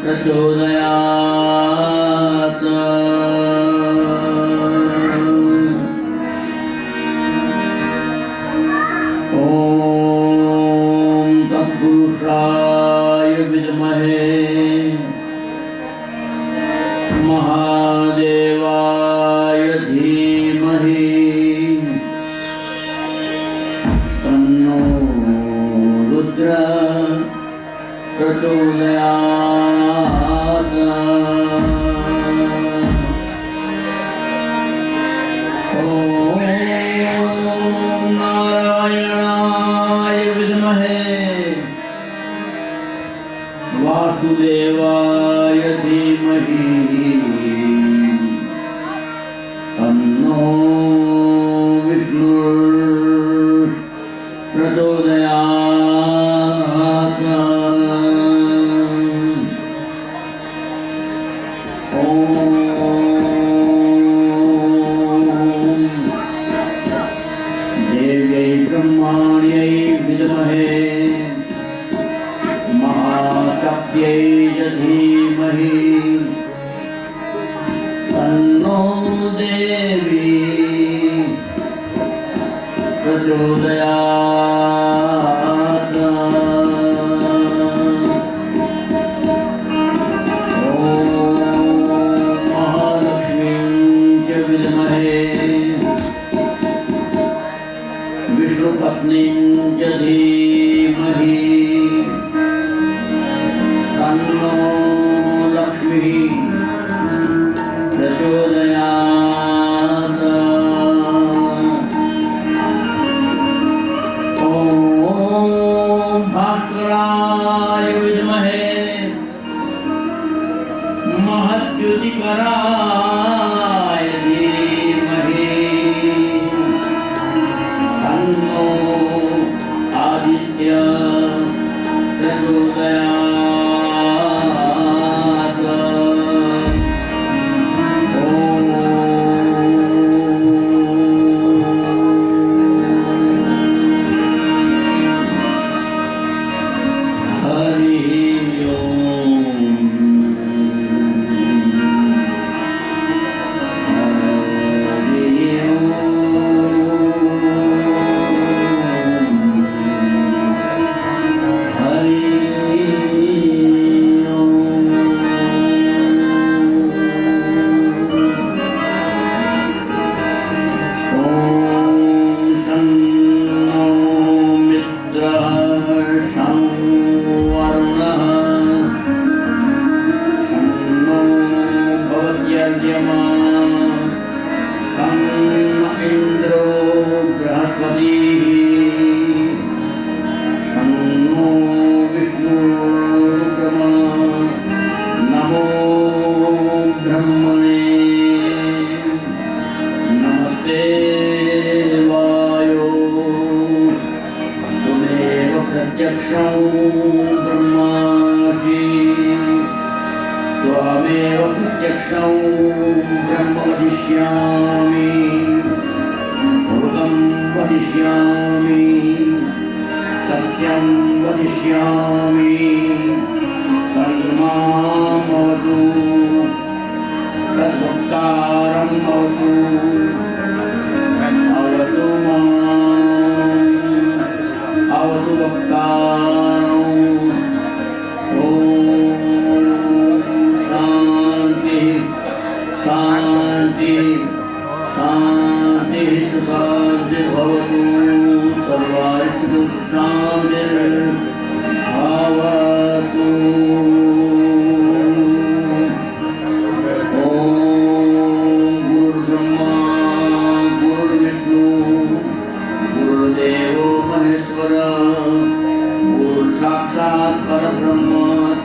प्रचोदयात्। ॐ तत्पुरुषाय विद्महे महादेवाय धीमहि तन्नो रुद्रः प्रचोदयात्। ॐ नारायणाय विद्महे वासुदेवाय धीमहि तन्नो विष्णुः प्रचोदयात्। ॐ देव्यै ब्रह्माण्यै विद्महे महाशक्त्यै च धीमहि तन्नो देवी प्रचोदयात्। ॐ महालक्ष्मीं च विद्महे विष्णुपत्नीं च धीमहि तन्नो लक्ष्मीः प्रचोदयात्। ॐ भास्कराय विद्महे महद्युतिकराय धीमहि तन्नो आदित्यः प्रचोदयात्। प्रत्यक्षं ब्रह्मासि त्वमेव प्रत्यक्षं ब्रह्म वदिष्यामि भूतं वदिष्यामि सत्यं वदिष्यामि तन्मामवतु तद्वक्तारं भवतु अवतु माम् अवतु वक्तारम्। ॐ शान्ति शान्ति शान्तिः सुशान्तिर्भवतु सर्वार्थं शान्तिर्भवतु। साक्षात् परब्रह्म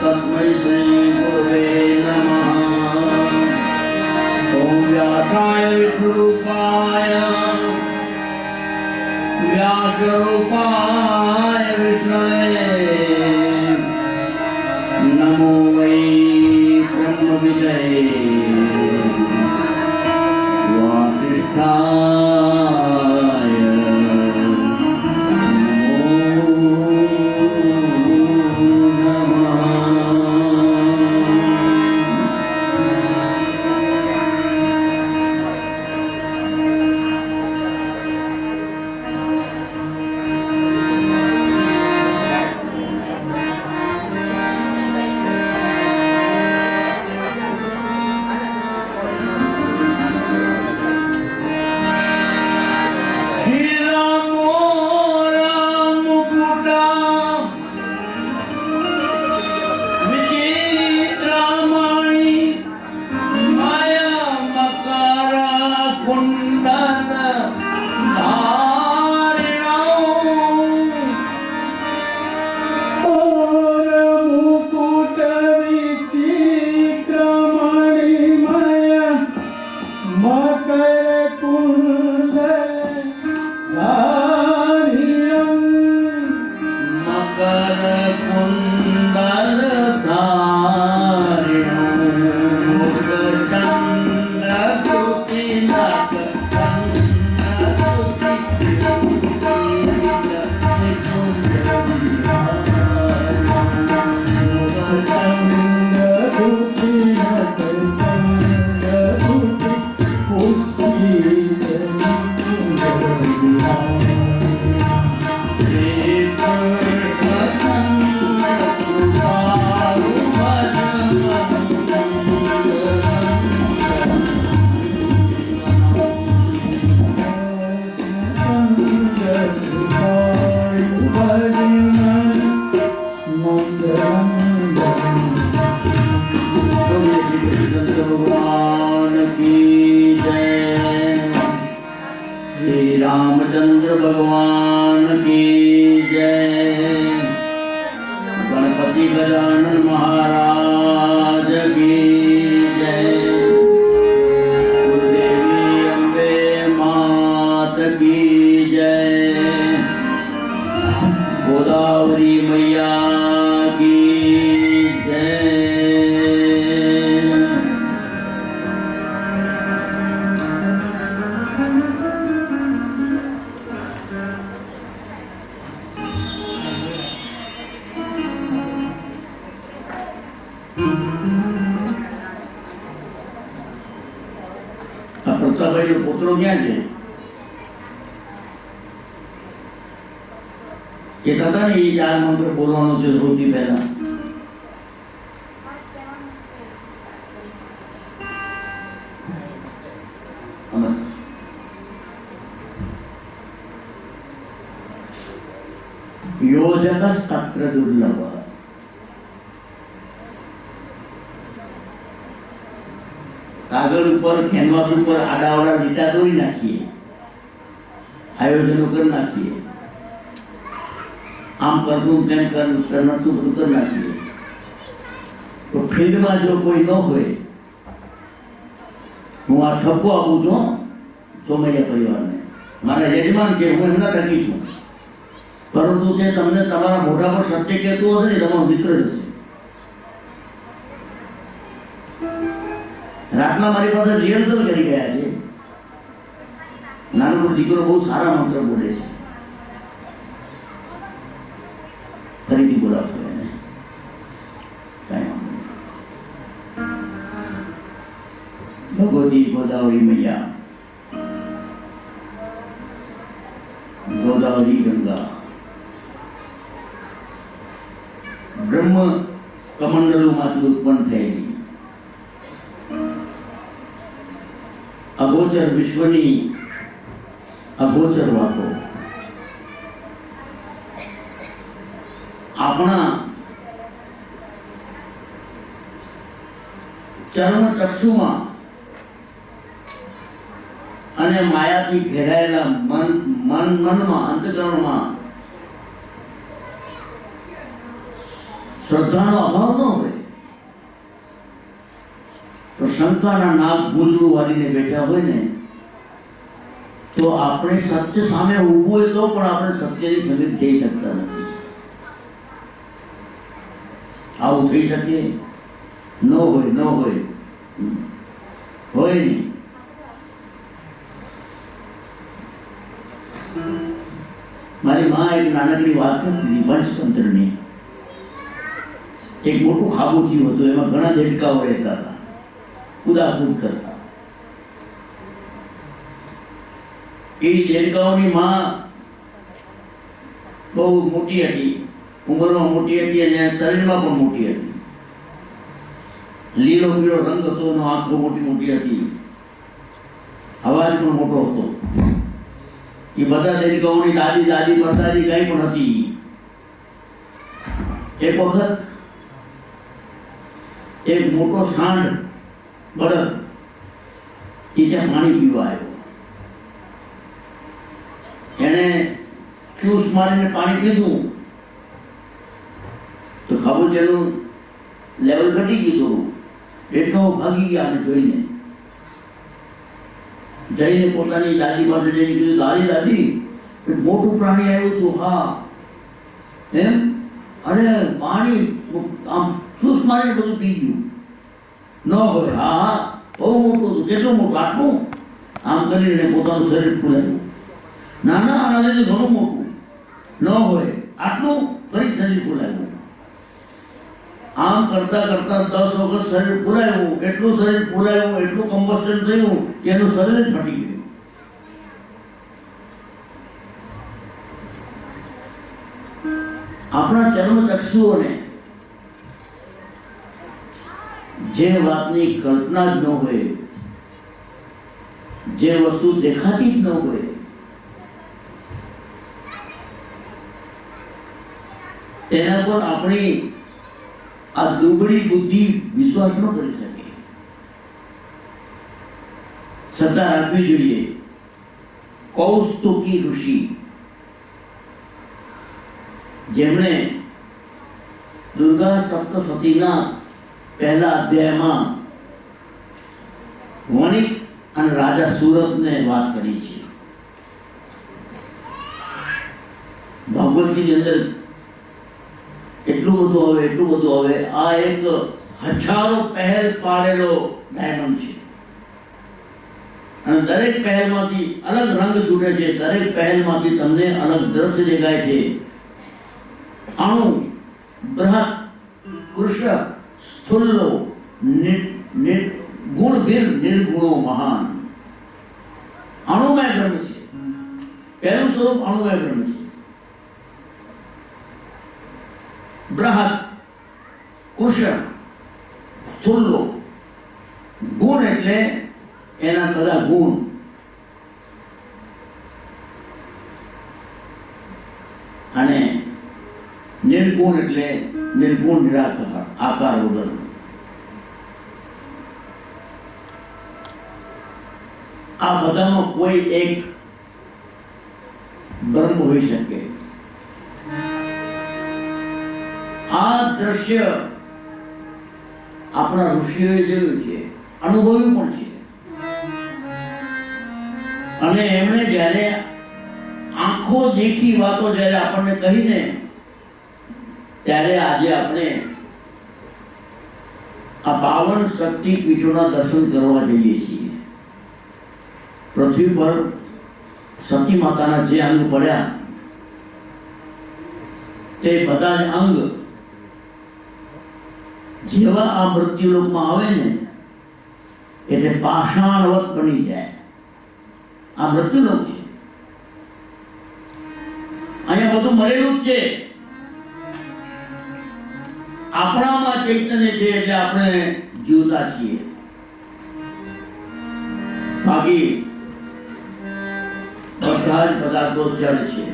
तस्मै श्री गुरवे नमः। ॐ व्यासाय विष्णुरूपाय व्यासरूपाय विष्णवे नमो वै ब्रह्मविदये वासिष्ठाय नमो नमः। कर कुंडल धारिणो मुख चंद्र ज्योति नक भगवान की जय। श्री रामचंद्र भगवान की जय। गणपति गजानन महाराज की जय। गुरुदेवी अम्बे मात की जय। गोदावरी मैया की जय। પ્રતાપભાઈ નો પુત્રો ક્યાં છે? કહેતા હતા ને એ 4 મંત્ર બોલવાનો છે સૌથી પહેલા. યોજક તત્ર દુર્લભ. કાગળ ઉપર કેનવાસ ઉપર આડાવડા લીટા દોરી નાખીએ, આયોજનો કરી નાખીએ, આમ કરતું તેમ કરતું બધું કરી નાખીએ, તો ફિલ્ડમાં જો કોઈ ન હોય, હું આ ઠપકો આપું છું ચોમૈયા પરિવારને, મારા યજમાન છે, હું એમના થકી છું, પરંતુ તે તમને તમારા મોઢા પર સત્ય કહેતું હશે ને તમારો મિત્ર જ હશે. રાતના મારી પાસે રિહર્સલ કરી ગયા છે. નાનો દીકરો બહુ સારા મંત્ર બોલે છે. ફરીથી બોલાવતો એને કઈ ભગવતી ગોદાવરી મૈયા, ગોદાવરી ગંગા બ્રહ્મ કમંડલોમાંથી ઉત્પન્ન થયેલી અગોચર વિશ્વની અગોચર વાતો આપણા ચર્મ ચક્ષુમાં અને માયાથી ઘેરાયેલા મનમાં અંતકરણમાં શ્રદ્ધાનો અભાવ ન હોય તો શંકાના નાગ ગૂંચડું વાળીને બેઠા હોય ને તો આપણે સત્ય સામે ઊભું હોય તો પણ આપણે સત્યની સમીપ જઈ શકતા નથી. આવું થઈ શકે ન હોય હોય નહીં. મારી માં એક નાનકડી વાત કરતી હતી પંચતંત્રની. એક મોટું ખાબોચિયું હતું, એમાં ઘણા દેડકાઓ રહેતા હતા, કુદાકૂદ કરતા. એ દેડકાઓની માં બહુ મોટી હતી, ઉંમરમાં મોટી હતી અને શરીરમાં પણ મોટી હતી. લીલો પીળો રંગ હતો, એનો આંખો મોટી મોટી હતી, અવાજ પણ મોટો હતો. એ બધા દેડકાઓની દાદી પરદાદી કઈ પણ હતી. એક વખત એક મોટો સાંઢ બળદ એ ત્યાં પાણી પીવા આવ્યો. એને ચૂસ મારીને પાણી પીધું તો ખાબોચિયાનું લેવલ ઘટી ગયું. દેડકાઓ ભાગી ગયા અને જોઈને પોતાની દાદી પાસે જઈને કીધું, દાદી એક મોટું પ્રાણી આવ્યું હતું. હા એમ? અરે પાણી આમ ચૂસ મારીને બધું પી ગયું. ન હોય, હા બહુ મોટું હતું. કેટલું મોટું? આટલું. આમ કરીને પોતાનું શરીર ફૂલાયું. ના ના, આના લીધે ઘણું મોટું. ન હોય, આટલું. ફરી શરીર ફૂલાયું. આમ કરતા કરતા 10 વખત શરીર ફૂલાયું. એટલું શરીર ફૂલાયું, એટલું કમ્બસ્ટન થયું કે એનું શરીર ફાટી ગયું. આપણા ચર્મચક્ષુઓને જે વાતની કલ્પના જ ન હોય, જે વસ્તુ દેખાતી જ ન હોય, તેના પર આપણી આ દુબળી બુદ્ધિ વિશ્વાસ ન કરી શકે. શ્રદ્ધા રાખવી જોઈએ. કૌસ્તુકી ઋષિ, જેમણે દુર્ગા સપ્તસતીના પહેલા અધ્યાયમાં વણિક અને રાજા સુરસને વાત કરી છે. ભાગવતજીની અંદર એટલું બધું આવે, એટલું બધું આવે. આ એક હજારો પહેલ પાડેલો ડાયમંડ છે અને દરેક પહેલમાંથી અલગ રંગ છૂટે છે. દરેક પહેલમાંથી તમને અલગ દ્રશ્ય દેખાય છે. અણુ, બૃહદ, કૃશ, સ્થૂલો, ગુણભીર, નિર્ગુણો, મહાન. અણુમય બ્રહ્મ છે. પહેલું સ્વરૂપ અણુમય બ્રહ્મ છે. બૃહદ, કૃશ, સ્થૂલો. ગુણ એટલે એના બધા ગુણ. અને નિર્ગુણ એટલે નિર્ગુણ, નિરાકાર, આકાર વગર. આ બધામાં કોઈ એક બ્રહ્મ હોઈ શકે. આ દ્રશ્ય આપણા ઋષિઓએ જોયું છે, અનુભવ્યું પણ છે. અને એમણે જ્યારે આંખો દેખી વાતો જ્યારે આપણને કહીને, ત્યારે આજે આપણે આ 52 શક્તિપીઠોના દર્શન કરવા જઈએ છીએ. પૃથ્વી પર સતી માતાના જે અંગ પડ્યા તે બધા જ અંગ જેવા આ મૃત્યુલોકમાં આવે ને એટલે પાષાણવત બની જાય. આ મૃત્યુલોક છે. અહીંયા બધું મરેલું જ છે. આપણામાં ચૈતન્ય છે એટલે આપણે જીવતા છીએ. બાકી બધા જ પદાર્થો જળ છે.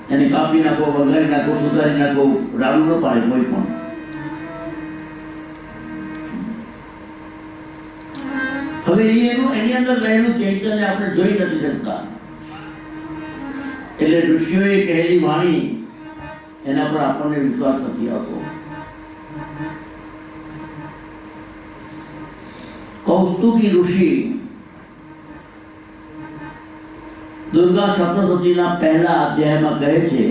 એને કાપી નાખો, વઘારી નાખો, સુધારી નાખો, રાડું ન પાડે કોઈ પણ. હવે એની અંદર રહેલું ચૈતન્ય આપણે જોઈ નથી શકતા. એટલે ઋષિઓએ કહેલી વાણી એના પર આપણને વિશ્વાસ નથી આવતો. કૌસ્તુકી ઋષિ દુર્ગા સપ્તસતીના પહેલા અધ્યાયમાં કહે છે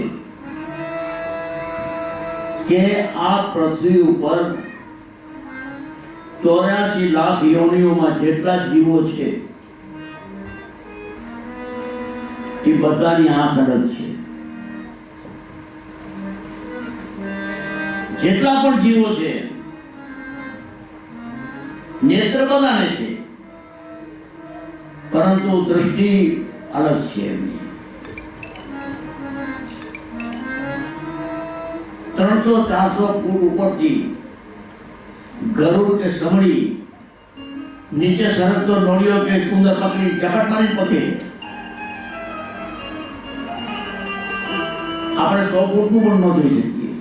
કે આ પૃથ્વી ઉપર 84 લાખ યોનિઓમાં જેટલા જીવો છે એ બધાની આંખ અલગ છે. જેટલા પણ જીવો છે નેત્ર બધાને છે, પરંતુ દૃષ્ટિ અલગ છે એમની. 300-400 ફૂટ ઉપરથી ગરુડ કે સમડી નીચે સરકતો નોળિયો કે કુંદર પકડી ઝપટ મારી પકડે. આપણે 100 ફૂટનું પણ ન જોઈ શકીએ.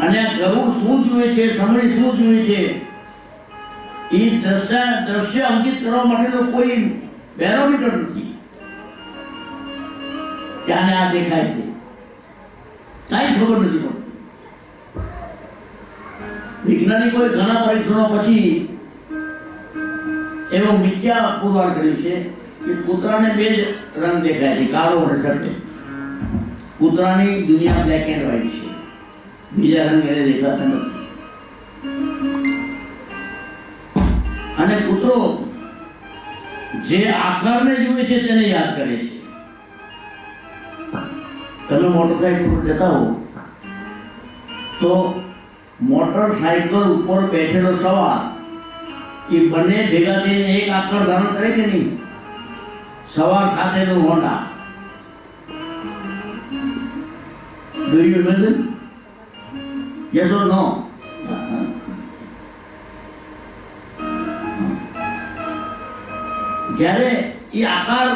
અને ગરુડ શું જુએ છે, સમડી શું જુએ છે, એ દ્રશ્ય અંકિત કરવા માટેનો કોઈ બેરોમીટર નથી. ત્યાંને આ દેખાય છે, કાંઈ ખબર નથી પડતી. વૈજ્ઞાનિકોએ ઘણા પરીક્ષણો પછી એવો મિથ્યા પુરવાર કર્યું છે કે કૂતરાને 2 જ રંગ દેખાય છે, કાળો અને સફેદ. કૂતરાની દુનિયા બ્લેક એન્ડ વ્હાઇટ છે, બીજા રંગ એને દેખાતા નથી. અને કૂતરો જે આકારને જુએ છે તેને યાદ કરે છે. તમે મોટરસાઇકલ પર જતા હો તો મોટરસાઇકલ ઉપર બેઠેલો સવાર એ બંને ભેગા થઈને એક આકાર ધારણ કરે કે નહીં? સવાર સાથેનું Honda. Do you imagine? Yes or no? જ્યારે એ આકાર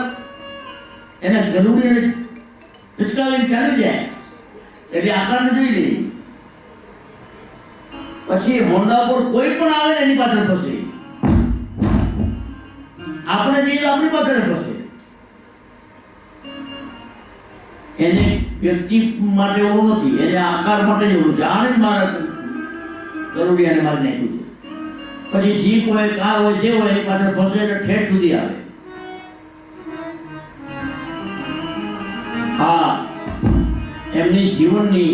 એને ગલુડીને પિચકાવીને ચાલી જાય એટલે આકારને જોઈ લે, પછી હોન્ડા પર કોઈ પણ આવે ને એની પાછળ ફસે. આપણે જઈએ આપણી પાછળ ફસે. એને વ્યક્તિ માટે એવું નથી, એને આકાર માટે એવું છે. આને જ મારા ગલુડિયાને મારી નાખ્યું છે. પછી જીપ હોય, કાર હોય, જે હોય એની પાછળ ફસે એટલે ઠેઠ સુધી આવે. હા, એમની જીવનની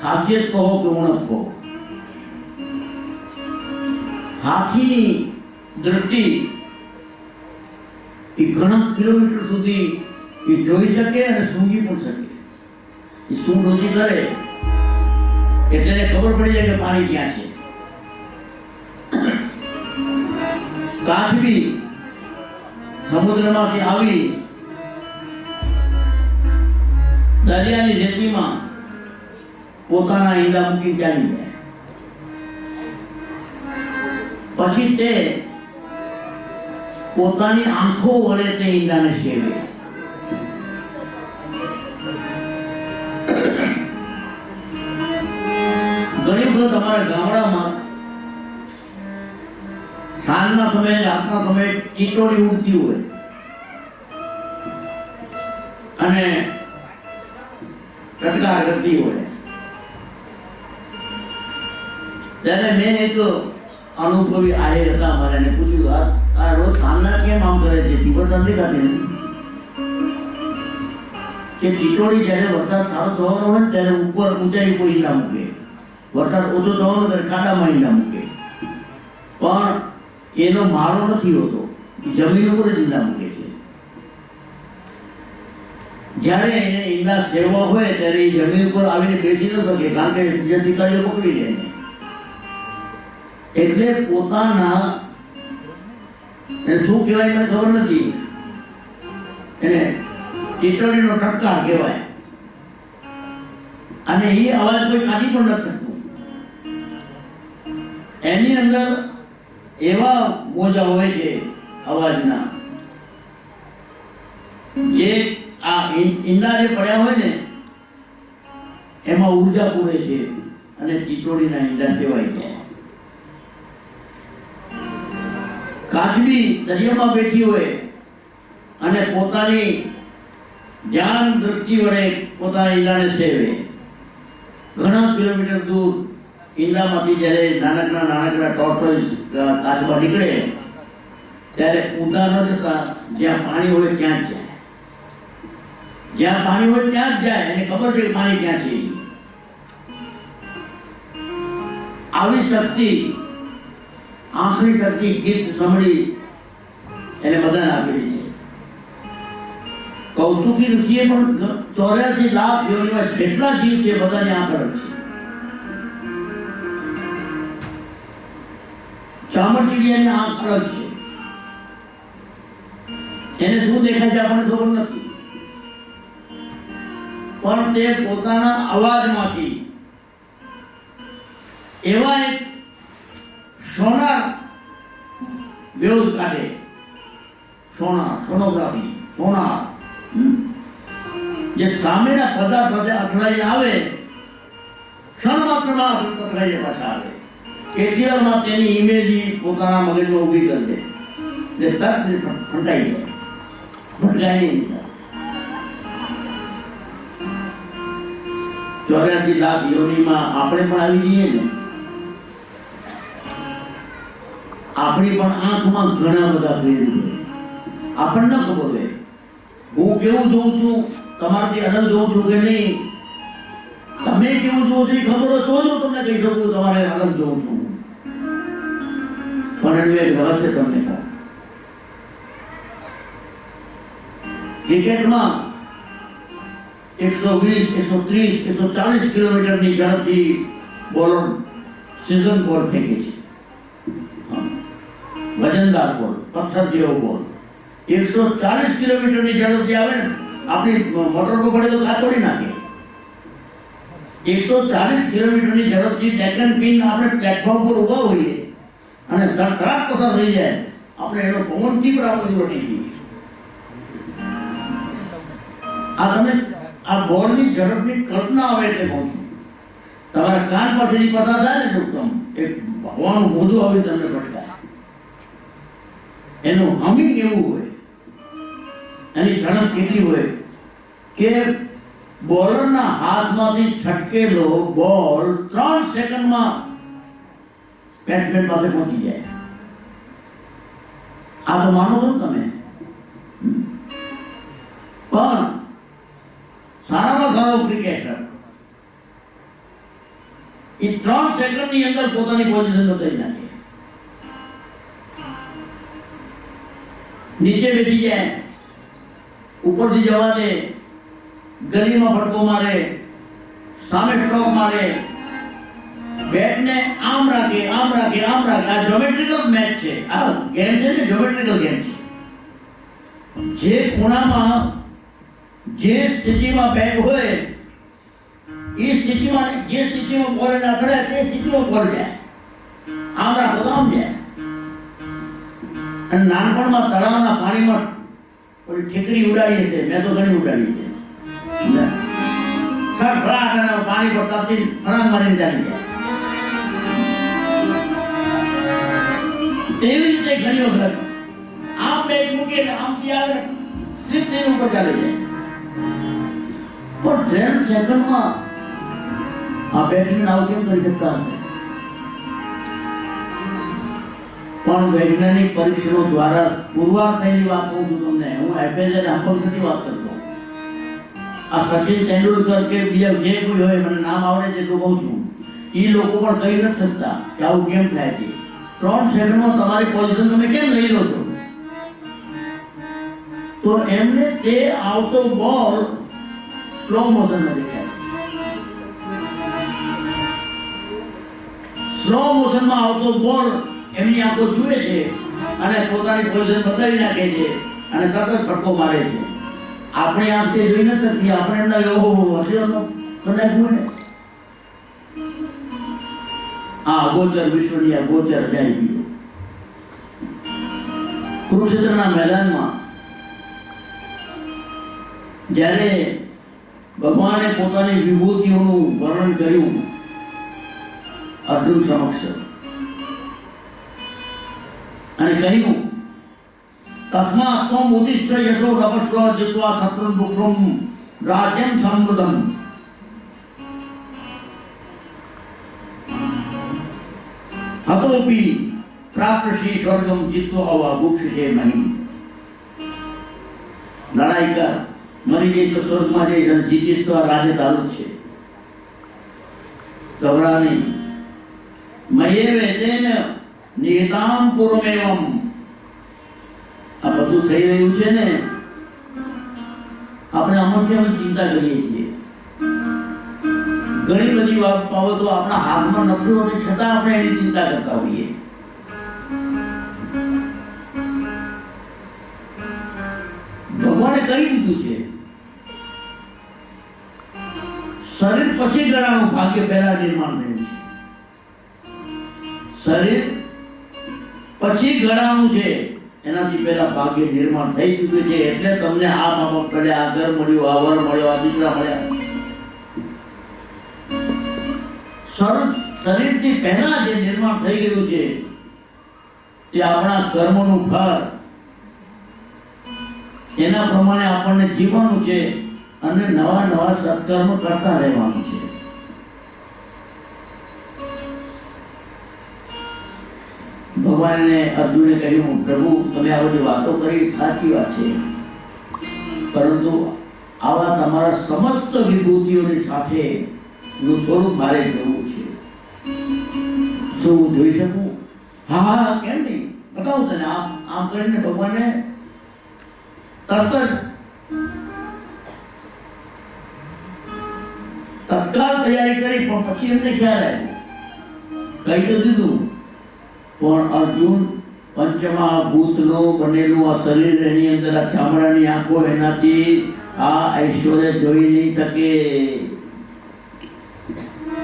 ખાસિયત કહો કે ઉણપ કહો. હાથીની દૃષ્ટિ એ ઘણા કિલોમીટર સુધી એ જોઈ શકે અને સૂંઘી પણ શકે. એ સૂંઢ ઊંચી કરે એટલે એને ખબર પડી જાય કે પાણી ક્યાં છે. કાચબી સમુદ્રમાંથી આવી દરિયાની રેતીમાં પોતાના ઈંડા મૂકી ચાલી જાય. પછી તે પોતાની આંખો વડે તે ઈંડાને સેવે. ઘણી વખત અમારા ગામડામાં સાંજના સમયે, રાતના સમયે ટીટોળી ઉડતી હોય અને ટટકાર કરતી હોય ત્યારે મેં એક અનુભવી આયર હતા અમારે, એને પૂછ્યું, આ રોજ સાંજના કેમ આમ કરે છે? દિવસ નથી ખાતી નથી કે ટીટોળી જ્યારે વરસાદ સારો થવાનો હોય ને ત્યારે ઉપર ઊંચાઈ કોઈ ઈંડા મૂકે, વરસાદ ઓછો થવાનો ત્યારે ખાડામાં ઈંડા મૂકે. પણ એનો માળો નથી હોતો, જમીન ઉપર જ ઈંડા મૂકે છે. જ્યારે એને ઈંડા સેવવા હોય ત્યારે એ જમીન ઉપર આવીને બેસી ન શકે, કારણ કે જે શિકારીઓ પકડી જાય. એટલે પોતાના એને શું કહેવાય મને ખબર નથી, એને ટીટોળીનો ટટકાર કહેવાય. અને એ અવાજ કોઈ કાઢી પણ નથી શકતું. એની અંદર એવા મોજા હોય છે અવાજના, જે આ ઈંડા જે પડ્યા હોય ને એમાં ઉર્જા પૂરે છે અને ટીટોળીના ઈંડા સેવાઈ જાય. કાચબી દરિયામાં બેઠી હોય અને પોતાની ધ્યાન દૃષ્ટિ વડે પોતાના ઈંડાને સેવે. ઘણા કિલોમીટર દૂર ઈંડામાંથી જ્યારે નાનકડા ટોર્ટોઇસ કાચબા નીકળે ત્યારે ઊંધા ન જતા જ્યાં પાણી હોય ત્યાં જ જાય. જ્યાં પાણી હોય ત્યાં જ જાય, એને ખબર છે કે પાણી ક્યાં છે. આવી શક્તિ, આંખની શક્તિ ગીત સાંભળી એને બધાને આપેલી છે. કૌસ્તુકી ઋષિએ પણ 84 લાખ યોનિમાં જેટલા જીવ છે બધાની આંખ અલગ છે. ચામરચીડિયાની આંખ અલગ છે. એને શું દેખાય છે આપણને ખબર નથી, પણ તે પોતાના અવાજમાંથી એવા એક સોનાર વેવ કાઢે. સોનોગ્રાફી, સોનાર, જે સામેના પદાર્થ સાથે અથડાઈને આવે, ક્ષણ માત્રમાં અથડાઈને પાછા આવે. એટલીમાં તેની ઇમેજ પોતાના મગજમાં ઊભી કરી દે, તે તરત ફંટાઈ જાય, ભટકાય નહીં. 84 લાખ યોનિમાં આપણે પણ આવી જઈએ ને, આપણી પણ આંખમાં ઘણા બધા પ્રેમ હોય, આપણને ન ખબર હોય. હું કેવું જોઉં છું તમારાથી અલગ જોઉં છું કે નહીં, તમે કેવું જોવો છો એ ખબર હોય તો જ હું તમને કહી શકું તમારે અલગ જોઉં છું. પણ એનું એક રહસ્ય તમને કહું. ક્રિકેટમાં 120, 130, 140 કિલોમીટરની ઝડપથી બોલર સીઝન બોલ ફેંકે છે. વજનદાર બોલ, પથ્થર જેવો બોલ 140 કિલોમીટરની ઝડપથી આવે ને, આપણી મોટર પર પડે તો કાતોડી નાખે. 140 કિલોમીટરની ઝડપથી ડેકન પિન આપણે પ્લેટફોર્મ પર ઊભા હોઈએ અને ધડધડાટ પસાર થઈ જાય, આપણે એનો પવનથી પણ આપણે વટી જઈએ. આ તમે આ બોલની ઝડપની કલ્પના આવે એટલે કહું છું. તમારા કાન પાસેથી પસાર થાય ને એકદમ એક હવાનું મોજું આવી તમને ભટકાય, એનું હમિંગ એવું હોય, એની ઝડપ કેટલી હોય કે બોલરના હાથમાંથી છટકેલો બોલ 3 સેકન્ડમાં બેટ્સમેન પાસે પહોંચી જાય. આ તો માનો છો તમે, પણ સારામાં સારો ક્રિકેટર એ 3 સેકન્ડની અંદર પોતાની પોઝિશન બદલી નાખે. નીચે બેસી જાય, ઉપરથી જવા દે, ગલીમાં ફટકો મારે, સામે સ્ટ્રોક મારે, બેટને આમ રાખે, આમ રાખે, આમ રાખે. આ જ્યોમેટ્રિકલ મેચ છે, આ ગેમ છે ને, જ્યોમેટ્રિકલ ગેમ છે. જે ખૂણામાં જે સ્થિતિમાં બેટ હોય એ સ્થિતિમાં, જે સ્થિતિમાં બોલ અથડાય તે સ્થિતિમાં બોલ જાય. આમ રાખો તો આમ જાય. અને નાનપણમાં તળાવના પાણીમાં ઓલી ઠીકરી ઉડાડી છે, મેં તો ઘણી ઉડાડી છે. ખડખડાટ અને પાણી પર તપતી ફરાંગ મારીને ચાલી જાય. તેવી રીતે ઘણી વખત આમ બેટ મૂકે ને આમથી આવે સીધી ઉપર ચાલી જાય. પણ 10 સેકન્ડમાં આ બેટને આવું કેમ કરી શકતા હશે? પણ વૈજ્ઞાનિક પરીક્ષણો દ્વારા પુરવાર થયેલી વાત કહું છું તમને. હું એફએસ અને હંપક નથી વાત કરતો. આ સચિન તેંડુલકર કે બીજા જે કોઈ હોય, મને નામ આવડે છે તો કહું છું, એ લોકો પણ કહી નથી શકતા કે આવું કેમ થાય છે. 3 સેકન્ડમાં તમારી પોઝિશન તમે કેમ લઈ લો છો? તો એમને તે આવતો બોલ સ્લો મોશનમાં દેખાય. સ્લો મોશનમાં આવતો બોલ એમની આંખો જુએ છે અને પોતાની પોઝિશન બદલાવી નાખે છે અને તરત જ ફટકો મારે છે. આપણે આંખથી જોઈ નથી શકીએ, આપણે એમના ઓહો હસીનો તને ગુણે. આ અગોચર વિશ્વની અગોચર અજાયબીઓ. કુરુક્ષેત્રના મેદાનમાં જ્યારે ભગવાને પોતાની વિભૂતિઓનું વર્ણન કર્યું અર્જુન સમક્ષ અને કહ્યું, તસ્માત્ ત્વમ ઉત્તિષ્ઠ યશો તપસ્વ જીત્વા શત્રુન પુત્રમ રાજ્યમ સમૃદ્ધમ. હતોપી પ્રાપ્તસી સ્વર્ગમ જીત્વા વા ભુક્ષસે મહિમ. લડાઈ કર, મરી જઈ તો સ્વર્ગમાં જઈશ અને જીતીશ તો આ રાજ્ય તારું છે. ગભરા નહીં. મયેવે તેન નિહિતામ પૂર્વમેવમ. આ બધું થઈ રહ્યું છે ને, આપણે અમુક ચિંતા કરીએ છીએ. ઘણી બધી બાબતો આપણા હાથમાં નથી હોતી છતાં આપણે એની ચિંતા કરતા હોઈએ. ભગવાને કહી દીધું છે, શરીર પછી ગળાનું ભાગ્ય પહેલા નિર્માણ થયું છે. શરીર પછી ગળાનું છે, એનાથી પહેલા ભાગ્ય નિર્માણ થઈ ચૂક્યું છે. એટલે તમને આ બાબત પડે, આ ઘર મળ્યું, આ વર મળ્યો, આ દીકરા મળ્યા. શરીરથી પહેલા જે નિર્માણ થઈ ગયું છે તે આપણા કર્મોનું ફળ. એના પ્રમાણે આપણને જીવવાનું છે અને નવા નવા સત્કર્મ કરતા રહેવાનું છે. ભગવાને અર્જુને કહ્યું, પ્રભુ તમે આ બધી વાતો કરી સાચી વાત છે, પરંતુ આવા તમારા સમસ્ત વિભૂતિઓની સાથે નું સ્વરૂપ મારે જોવું છે. શું હું જોઈ શકું? હા હા, કેમ નહીં, બતાવું તને. આમ કરીને ભગવાને તરત જ તત્કાળ તૈયારી કરી, પણ પછી એમને ખ્યાલ આવ્યો, કહી તો દીધું, પણ અર્જુન પંચમહાભૂતનું બનેલું આ શરીર, એની અંદર આ ચામડાની આંખો, એનાથી આ ઐશ્વર્ય જોઈ નહીં શકે.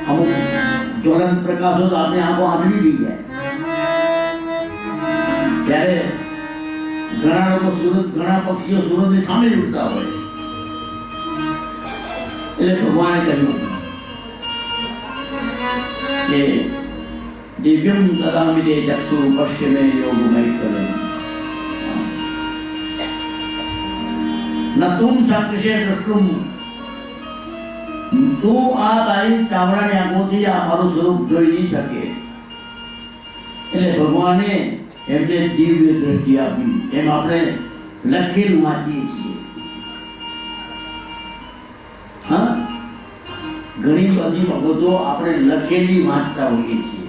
અમુક જ્વલંત પ્રકાશો તો આપણે આંખો આંધળી થઈ જાય. ત્યારે ઘણા લોકો ઘણા પક્ષીઓ સુરતની સામે ઉડતા હોય, એટલે ભગવાને કહ્યું કે દિવ્યમ દદામિ તે ચક્ષુ પશ્યમે યોગમૈકલમ ન તુમ ચક્ષુષે દ્રષ્ટુમ. તું આ તારી ચામડાની આંખોથી આ મારું સ્વરૂપ જોઈ નહીં શકે. એટલે ભગવાને એમને દિવ્ય દ્રષ્ટિ આપી. એમ આપણે લખેલું વાંચીએ છીએ. હા, ઘણી બધી બાબતો આપણે લખેલી વાંચતા હોઈએ છીએ.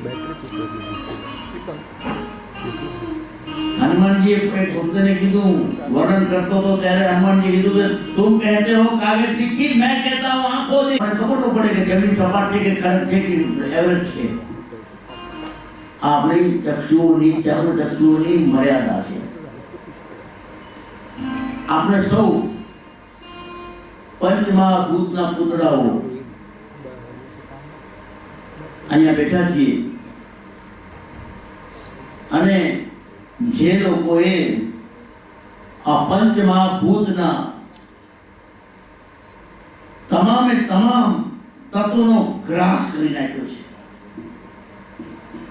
હનુમાનજીએ એક ભક્તને કીધું, વર્ણન કરતો હતો ત્યારે હનુમાનજી કીધું કે તુમ કહેતે હો કાગજ की चीज, मैं कहता हूं आंखों से. મને ખબર ન પડે કે જમીન સપાટ છે કે ખડક છે કે એવરેજ છે. આપણી ચક્ષુઓની મર્યાદા છે. આપણે સૌ પંચમહાભૂતના પુતળાઓ અહીંયા બેઠા છીએ, અને જે લોકોએ આ પંચમહાભૂતના તમામે તમામ તત્વોનો ગ્રાસ કરી નાખ્યો છે.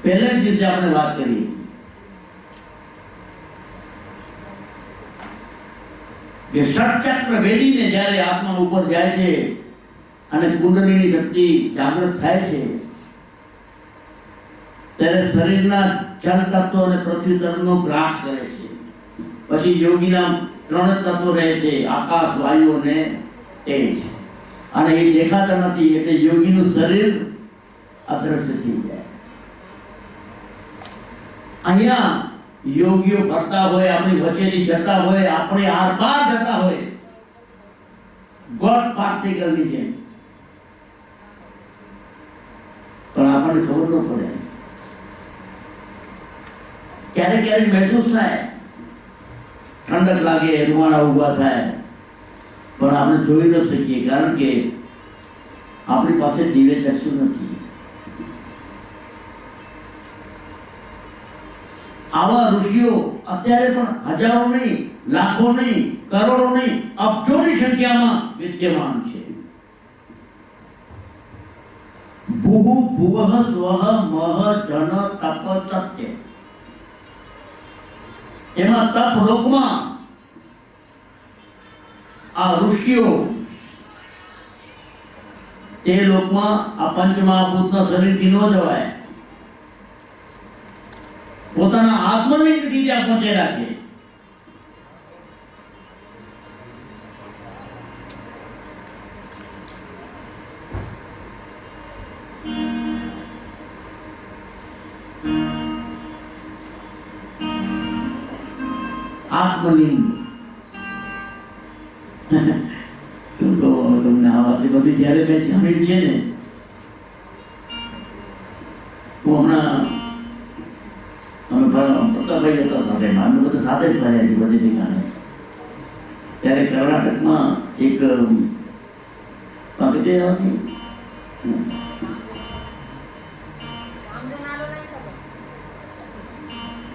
પહેલા જ દિવસે આપણે વાત કરી કે ષટચક્ર વેદીને જ્યારે આત્મા ઉપર જાય છે અને કુંડલીની શક્તિ જાગૃત થાય છે, ત્યારે શરીરના જળ તત્વ અને પૃથ્વી તત્વનો ગ્રાસ કરે છે. પછી યોગીના 3 તત્વો રહે છે, આકાશ, વાયુ અને તેજ, અને એ દેખાતા નથી. એટલે યોગીનું શરીર અદ્રશ્ય થઈ જાય. અહીંયા યોગીઓ ફરતા હોય, આપણી વચ્ચેથી જતા હોય, આપણે આરપાર જતા હોય, ગોડ પાર્ટિકલની જેમ, પણ આપણને ખબર ન પડે. ક્યારેક ક્યારેક મહેસૂસ થાય, ઠંડક લાગે, રૂવાણા ઊભા થાય, પણ આપણે જોઈ ન શકીએ, કારણ કે આપણી પાસે દિવ્ય ચક્ષુ નથી. આવા ઋષિઓ અત્યારે પણ હજારો નહીં, લાખો નહીં, કરોડો નહીં, અબજોની સંખ્યામાં વિદ્યમાન છે. ભૂ ભુવઃ સ્વઃ મહ જન તપ તત્ય. એમાં તપ લોકમાં આ ઋષિઓ, તે લોકમાં આ પંચમહાભૂતના શરીરથી ન જવાય, પોતાના આત્મલિંગથી ત્યાં પહોંચેલા છે. આત્મલિંગ શું કહું તમને આ વાત બધી. જ્યારે મેં જાણી છે ને, હું હમણાં અમે પ્રતાપભાઈ હતા સાથે, અમે બધા સાથે જ ફર્યા છીએ બધી ઠેકાણે. ત્યારે કર્ણાટકમાં એક પાકે હતી,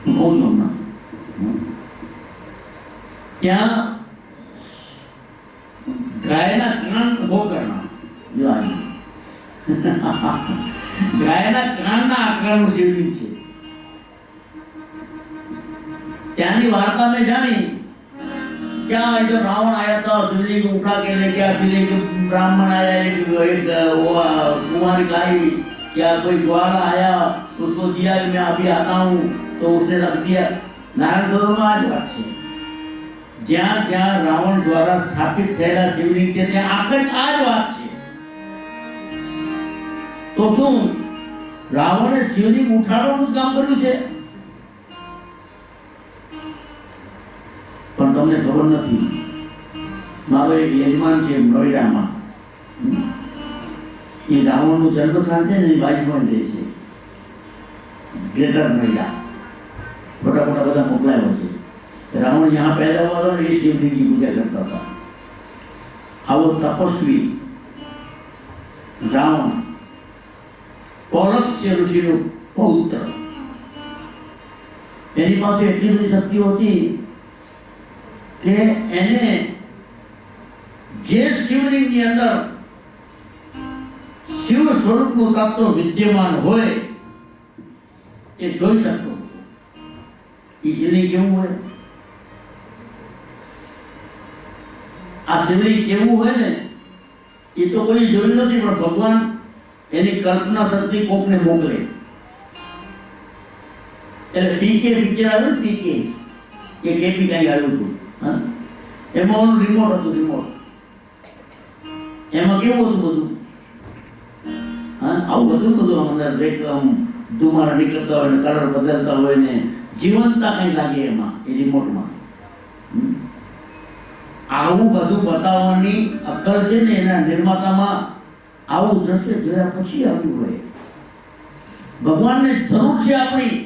હું કહું છું હમણાં, ત્યાં ગાયના કાન ઉભો કરના, જો ગાયના કાનના આકારનું શિવલિંગ છે. ત્યાંની वार्ता में जानी क्या, जो रावण आया था शिवलिंग उठा के लेके गया, फिर एक ब्राह्मण आया, एक कुमारी गाय, क्या कोई ग्वाला आया, उसको दिया कि मैं अभी आता हूँ, तो उसने रख दिया. नारायण सरोवर में आज बात है, જ્યાં જ્યાં રાવણ દ્વારા સ્થાપિત થયેલા શિવલિંગ છે ત્યાં આખરે આ જ વાત છે. તો શું રાવણે શિવલિંગ ઉઠાડવાનું કામ કર્યું છે? પણ તમને ખબર નથી, મારો એક યજમાન છે નોઈડામાં, એ રાવણનું જન્મસ્થાન છે ને એ બાજુમાં રહે છે, ग्रेटर नोएडा, छोटा मोटा બધા મોકલાયો છે. रावण यहाँ पैदा हुआ था, ये शिवलिंग की पूजा करता था. આવો તપસ્વી રાવણ પૌલસ્ત્ય ઋષિનો પૌત્ર, એની પાસે એટલી બધી શક્તિઓ હતી કે એને જે શિવલિંગની અંદર શિવ સ્વરૂપનું તત્વ વિદ્યમાન હોય એ જોઈ શકતો. એ શિવલિંગ કેવું હોય, આ શિવલિંગ કેવું હોય ને એ તો કોઈ જોયું નથી, પણ ભગવાન એની કલ્પના શક્તિ કોકને મોકલે. એટલે પીકે પિક્ચર આવ્યું ને, પીકે એ કેપી કઈ આવ્યું હતું, એમાં રિમોટ હતું, રિમોટ એમાં કેવું હતું બધું, આવું બધું અંદર ધુમારા નીકળતા હોય ને કલર બદલતા હોય ને જીવંતતા કઈ લાગે એમાં, એ રિમોટમાં. આવું બધું બતાવવાની અક્કલ છે ને એના નિર્માતામાં આવું દ્રશ્ય જોયા પછી આવ્યું હોય. ભગવાનને જરૂર છે આપણી.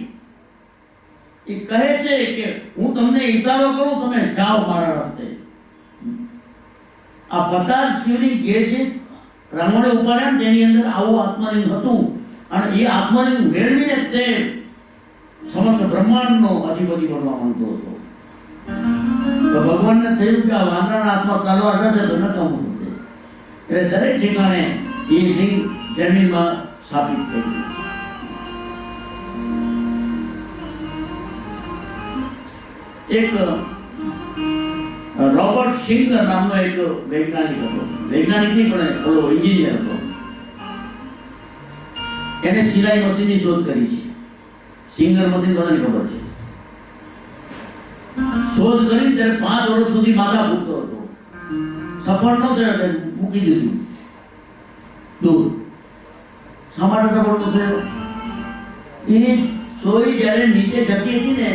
એ કહે છે કે હું તમને ઈશારો કરું, તમે જાઓ મારા રસ્તે. આ 50 શિવલિંગ જે રાવણે ઉપાડ્યા ને તેની અંદર આવું આત્મલિંગ હતું, અને એ આત્મલિંગ મેળવીને તે સમસ્ત બ્રહ્માંડનો અધિપતિ બનવા માંગતો હતો. તો ભગવાનને થયું કે આ વાંદરાના હાથમાં તલવાર જશે તો નકામું થશે. એટલે દરેક ઠેકાણે એ લિંગ જમીનમાં સ્થાપિત થઈ. એક રોબર્ટ સિંગર નામનો એક વૈજ્ઞાનિક હતો, વૈજ્ઞાનિક નહીં પણ ઓલો એન્જિનિયર હતો. એને સિલાઈ મશીનની શોધ કરી છે. સિંગર મશીન બધાને ખબર છે. શોધ કરી ત્યારે 5 વર્ષ સુધી માથા ફૂટતો હતો. સફળ ન થયો, મૂકી દીધું દૂર. શા માટે સફળ ન થયો? એ સોય જ્યારે નીચે જતી હતી ને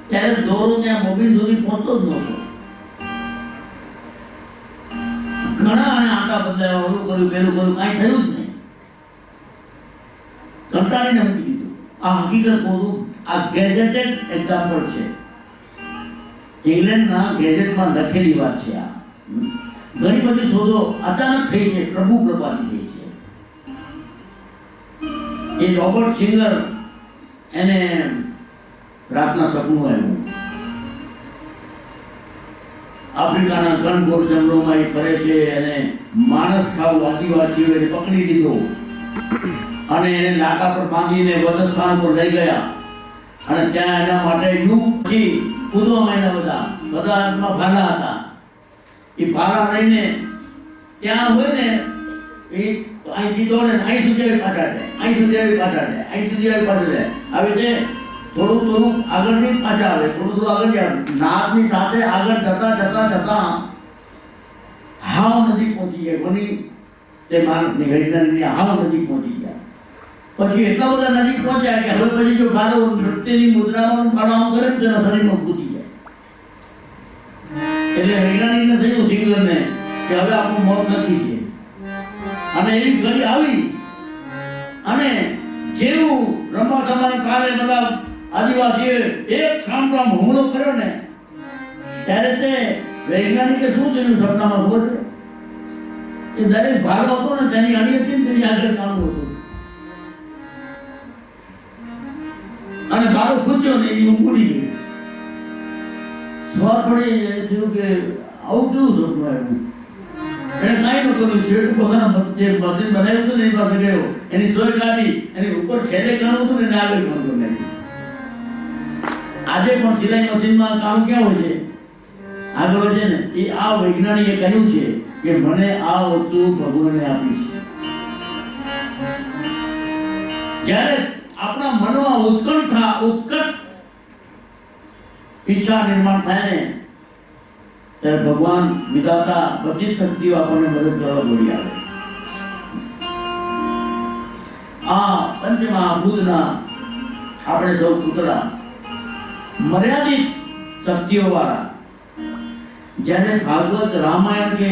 ત્યારે દોરો ત્યાં મોબીલ સુધી પહોંચતો જ નહોતો. ઘણા અને આંટા બદલાયા, ઓલું કર્યું, પેલું કર્યું, કાંઈ થયું જ નહીં. કંટાળીને મૂકી દીધું. આ હકીકત બોલું, આ ગેજેટેડ એક્ઝામ્પલ છે. ઇંગ્લેન્ડના ગેજેટમાં લખેલી વાત છે. આ ઘણી બધી શોધો અચાનક થઈ છે, પ્રભુ કૃપાથી થઈ છે. એ રોબર્ટ સિંગર, એને રાતના સપનું આવ્યું. આફ્રિકાના ઘનઘોર જંગલોમાં એ ફરે છે અને માણસ ખાવ આદિવાસીઓને પકડી લીધો અને એને લાકા પર બાંધીને વધસ્થાન પર લઈ ગયા. અને ત્યાં એના માટે યુગ પછી કૂદવામાં એના બધા હાથમાં ભાલા હતા. એ ભાલા લઈને ત્યાં હોય ને એ અહીંથી દોડે, અહીં સુધી આવી પાછા જાય, અહીં સુધી આવી પાછા જાય, અહીં સુધી આવી પાછા જાય. આવી રીતે થોડું આગળથી પાછા આવે, થોડું આગળ જાય. નાદની સાથે આગળ જતા હાવ નજીક પહોંચી જાય. કોની? તે માણસની વૈજ્ઞાનિકની હાવ નજીક પહોંચી જાય. પછી એટલા બધા નજીક પહોંચ્યા કે હવે પછી જો ફાળો નૃત્યની મુદ્રામાં ફાળો આમ કરે તો તેના શરીરમાં ઘૂસી જાય. એટલે વૈજ્ઞાનિકને થયું સિંગરને કે હવે આપણું મોત નક્કી છે. અને એવી ઘડી આવી અને જેવું રમવા સમાન કાલે બધા આદિવાસીએ એક સામટામ હુમલો કર્યો ને ત્યારે તે વૈજ્ઞાનિકે શું થયું સપનામાં ખબર છે? એ દરેક ભાગ હતો ને તેની અણી હતી ને તેની આગળ કાણું હતું. અને ભાડો પૂછ્યો ને એની ઊંઘ ઉડી ગઈ. સવાર પડી થયું કે આવું કેવું સપનું આવ્યું. એને કાંઈ ન કર્યું, શેઠ પોતાના જે મશીન બનાવ્યું હતું ને એની પાસે ગયો, એની સોય કાઢી, એની ઉપર છેલ્લે કાણું હતું ને એને આગળ કાણું નાખ્યું. આજે પણ સિલાઈ મશીનમાં કામ ક્યાં હોય છે? આગળ હોય છે ને. એ આ વૈજ્ઞાનિકે કહ્યું છે કે મને આ વસ્તુ ભગવાને આપી છે. જ્યારે આપણા મનમાં ઉત્કટ ઈચ્છા નિર્માણ થાય ને ત્યારે ભગવાન વિધાતા બધી જ શક્તિઓ આપણને મદદ કરવા દોડી આવે. આ પંચમહાભૂતના આપણે સૌ પુતળા મર્યાદિત શક્તિઓ વાળા. જ્યારે ભાગવત રામાયણ કે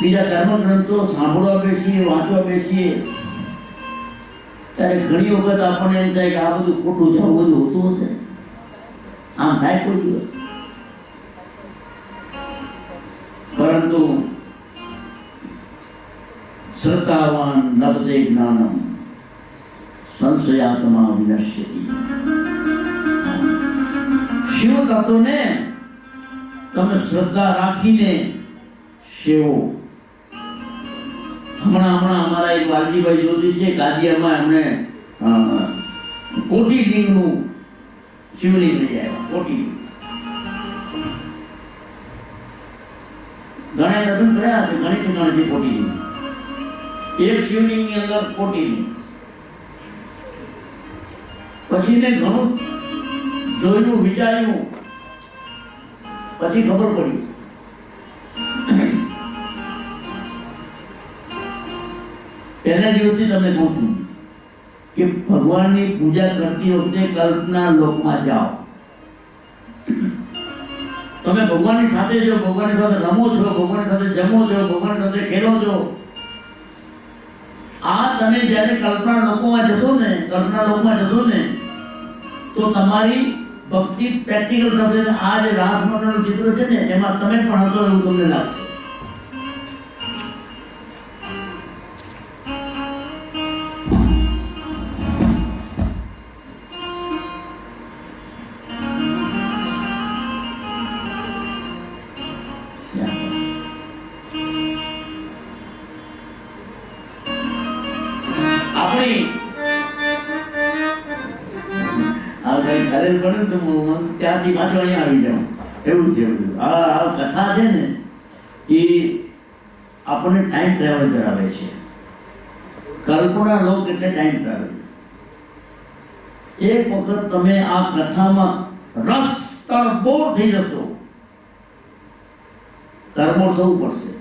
બીજા ધર્મ ગ્રંથો સાંભળવા બેસીએ, વાંચવા બેસીએ, ત્યારે ઘણી વખત આપણને એમ થાય કે આ બધું ખોટું છે, આવું બધું હોતું હશે, આમ થાય કોઈ દિવસ. પરંતુ શ્રદ્ધાવાન લભતે જ્ઞાનમ સંશયાત્મા વિનશ્યતિ. શિવ તત્વને તમે શ્રદ્ધા રાખીને સેવો. હમણાં અમારા એક વાલજીભાઈ જોશી છે, કાદિયામાં એમને કોટી લિંગનું શિવલિંગ લઈ આવ્યા. કોટી ઘણા દર્શન કર્યા છે, ઘણી ઠેકાણેથી કોટી લિંગ. એક શિવલિંગની અંદર કોટી લિંગ. પછી મેં ઘણું જોયું, વિચાર્યું, પછી ખબર પડી પહેલા દિવસથી તમને કહું છું કે ભગવાનની પૂજા કરતી વખતે કલ્પના લોકમાં જાઓ. તમે ભગવાનની સાથે છો, ભગવાનની સાથે રમો છો, ભગવાનની સાથે જમો છો, ભગવાનની સાથે ખેલો છો. આ તમે જ્યારે કલ્પના લોકમાં જશો ને તો તમારી ભક્તિ પ્રેક્ટિકલ થશે. આ જે રાસ મંડળનું ચિત્ર છે ને એમાં તમે પણ હતો એવું તમને લાગશે. ત્યાંથી પાછળ અહીંયા આવી જાઉં એવું છે. આ કથા છે ને એ આપણને ટાઈમ ટ્રાવેલ કરાવે છે. કલ્પના લોક એટલે ટાઈમ ટ્રાવેલ. એક વખત તમે આ કથામાં રસ તરબોળ થઈ જશો. તરબોળ થવું પડશે.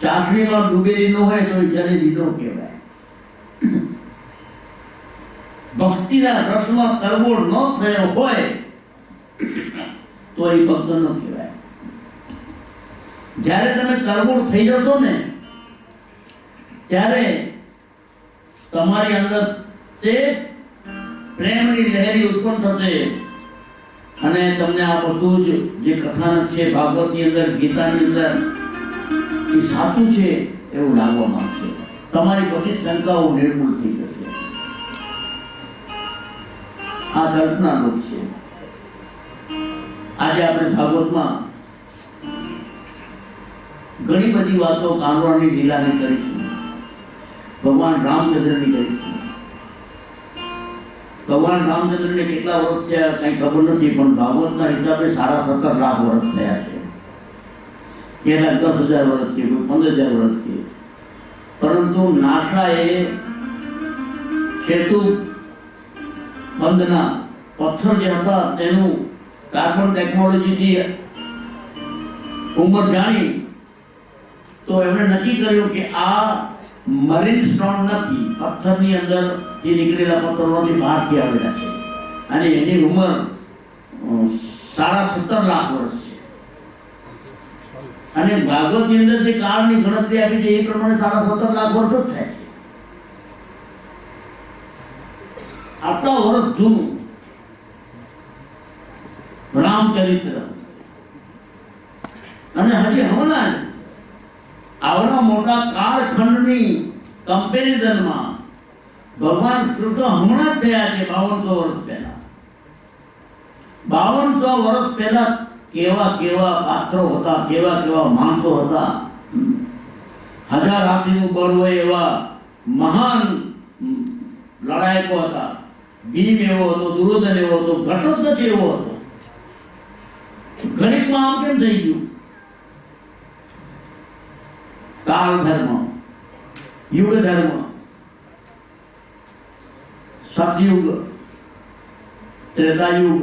ચાસણીમાં ડૂબેલી ન હોય તો જ્યારે લીધો કહેવાય. ભક્તિના રસમાં તરબોળ ન થયો હોય તો એ ભક્ત ન કહેવાય. જ્યારે તમે તરબોળ થઈ જશો ને ત્યારે તમારી અંદર તે પ્રેમની લહેરી ઉત્પન્ન થશે અને તમને આ બધું જ જે કથાનક છે ભાગવતની અંદર, ગીતાની અંદર એ સાચું છે એવું લાગવા માંગશે. તમારી બધી શંકાઓ નિર્મૂળ થઈ જશે. આ કલ્પના લોક છે. આજે આપણે ભાગવતમાં ઘણી બધી વાતો કાનરાની લીલાની કરીશું, ભગવાન રામચંદ્રની કરીશું. ભગવાન રામચંદ્રને કેટલા વર્ષ થયા કઈ ખબર નથી, પણ ભાગવતના હિસાબે 17.5 લાખ વર્ષ થયા છે. કેટલાક 10,000 વર્ષ છે, કોઈ 15,000 વર્ષ છે. પરંતુ નાસાએ સેતુ બંધના પથ્થર જે હતા તેનું કાર્બન ટેકનોલોજીથી ઉંમર જાણી તો એમણે નક્કી કર્યું કે આ મરીન સ્ટોન નથી, પથ્થરની અંદર જે નીકળેલા પથ્થરોથી બહારથી આવેલા છે અને એની ઉંમર 17.5 લાખ વર્ષ છે. અને ભાગવતની અંદર જે કાળની ગણતરી આપી છે એ પ્રમાણે 17.5 લાખ વર્ષ જ થાય છે. આટલા વર્ષ જૂનું રામચરિત્ર અને હજી હમણાં આવડા મોટા કાળખંડની કમ્પેરિઝનમાં ભગવાન શ્રી કૃષ્ણ હમણાં જ થયા છે 5200 વર્ષ પહેલા. 5200 વર્ષ પહેલા કેવા કેવા પાત્રો હતા, કેવા કેવા માણસો હતા. 1000 હાથીનું બળ હોય એવા મહાન લડાયકો હતા. ભીમ એવો હતો, દુર્યોધન એવો હતો, ઘટોત્કચ એવો હતો. ઘડીકમાં આમ કેમ થઈ ગયું? કાળ ધર્મ, યુગ ધર્મ, સતયુગ ત્રેતાયુગ,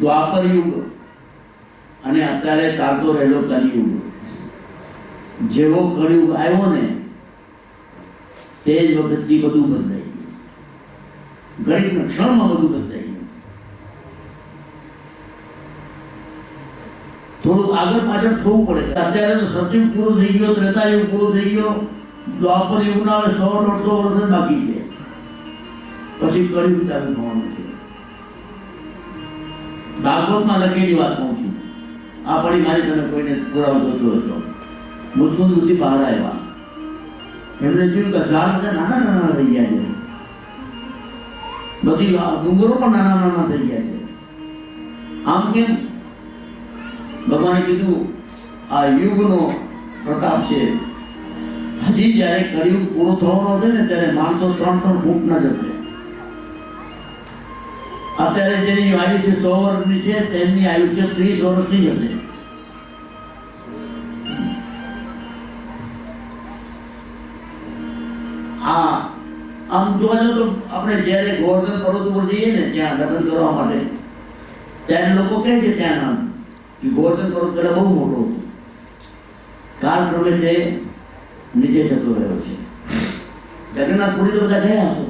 દ્વાપર યુગ અને અત્યારે ચાલતો રહેલો કલિયુગ. જેવો કળિયુગ આવ્યો ને તે જ વખતથી બધું બદલાઈ ગયું. ઘડીકના ક્ષણમાં બધું બદલાઈ ગયું. થોડું આગળ પાછળ થવું પડે. અત્યારે તો સતયુગ પૂરો થઈ ગયો, ત્રેતાયુગ પૂરો થઈ ગયો, દ્વાપર યુગના હવે 100-150 વર્ષ બાકી છે. પછી કળિયુગ ચાલુ થવાનું છે. ભાગવતમાં લખેલી વાત કહું છું. આ પડી મારી તને કોઈને પુરાવો જોતો હતો. મુસ્કુંદ ઋષિ બહાર આવ્યા. એમને જોયું કે ઝાડ બધા નાના નાના થઈ ગયા છે, બધી ડુંગરો પણ નાના નાના થઈ ગયા છે. આમ કેમ? ભગવાને કીધું આ યુગનો પ્રતાપ છે. હજી જ્યારે કળિયુગ પૂરો થવાનો છે ને ત્યારે માણસો 3-3 ફૂટના જશે. અત્યારે જેની આયુષ્ય 100 વર્ષની છે તેમની આયુષ્ય 30 વર્ષની હશે. આમ જોવા જાવ તો આપણે જ્યારે ગોવર્ધન પર્વત ઉપર જઈએ ને ત્યાં દર્શન કરવા માટે, ત્યારે લોકો કહે છે ત્યાં નામ કે ગોવર્ધન પર્વત પહેલા બહુ મોટો હતો, કાળક્રમે તે નીચે જતો રહ્યો છે. જગન્નાથપુરી તો બધા ગયા હતો.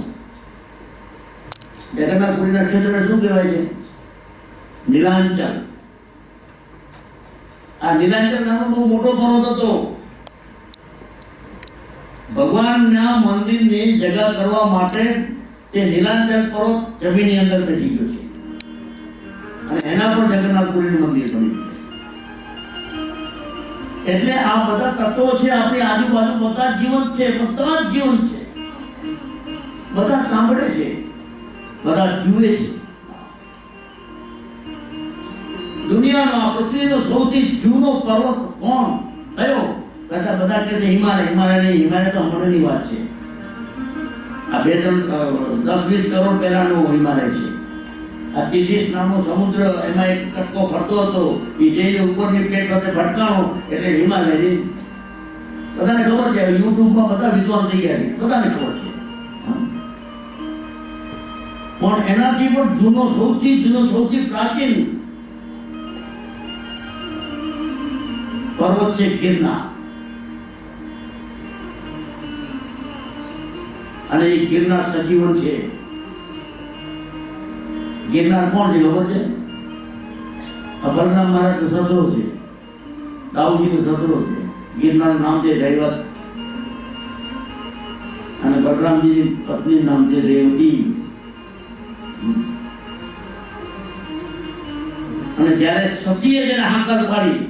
જગન્નાથપુરીના ક્ષેત્રને શું કહેવાય છે? નીલાંચલ. આ નીલાંચલ નામનો બહુ મોટો પર્વત હતો. ભગવાનના મંદિરની જગા કરવા માટે તે નીલાંચલ પર્વત જમીનની અંદર બેસી ગયો છે અને એના પર જગન્નાથપુરીનું મંદિર બન્યું. એટલે આ બધા તત્વો છે આપણી આજુબાજુ, બધા જીવંત છે, બધા જ જીવંત છે, બધા સાંભળે છે, બધા જુએ છે. દુનિયાનો આ પૃથ્વીનો સૌથી જૂનો પર્વત કોણ કયો? કરતા બધા કહે છે હિમાલય. હિમાલય નહીં, હિમાલય તો હમણાંની વાત છે. આ 10-20 કરોડ પહેલાનો હિમાલય છે. આ તિજિસ નામનો સમુદ્ર, એમાં એક કટકો ફરતો હતો, એ જઈને ઉપરની પ્લેટ સાથે ભટકાણો એટલે હિમાલય નહીં. બધાને ખબર છે. યુટ્યુબમાં બધા વિદ્વાન થઈ ગયા છે, બધાને ખબર છે. પણ એનાથી પણ જૂનો, સૌથી પ્રાચીન પર્વત છે ગિરનાર. અને એ ગિરનાર સજીવન છે. ગિરનાર કોણ છે ખબર છે? બલરામ મહારાજ નો સસરો છે, દાઉજી નો સસરો છે. ગિરનાર નામ છે રૈવત અને બલરામજીની પત્ની નામ છે રેવતી. અને જ્યારે સતીએ જેને હાંકર પાડી,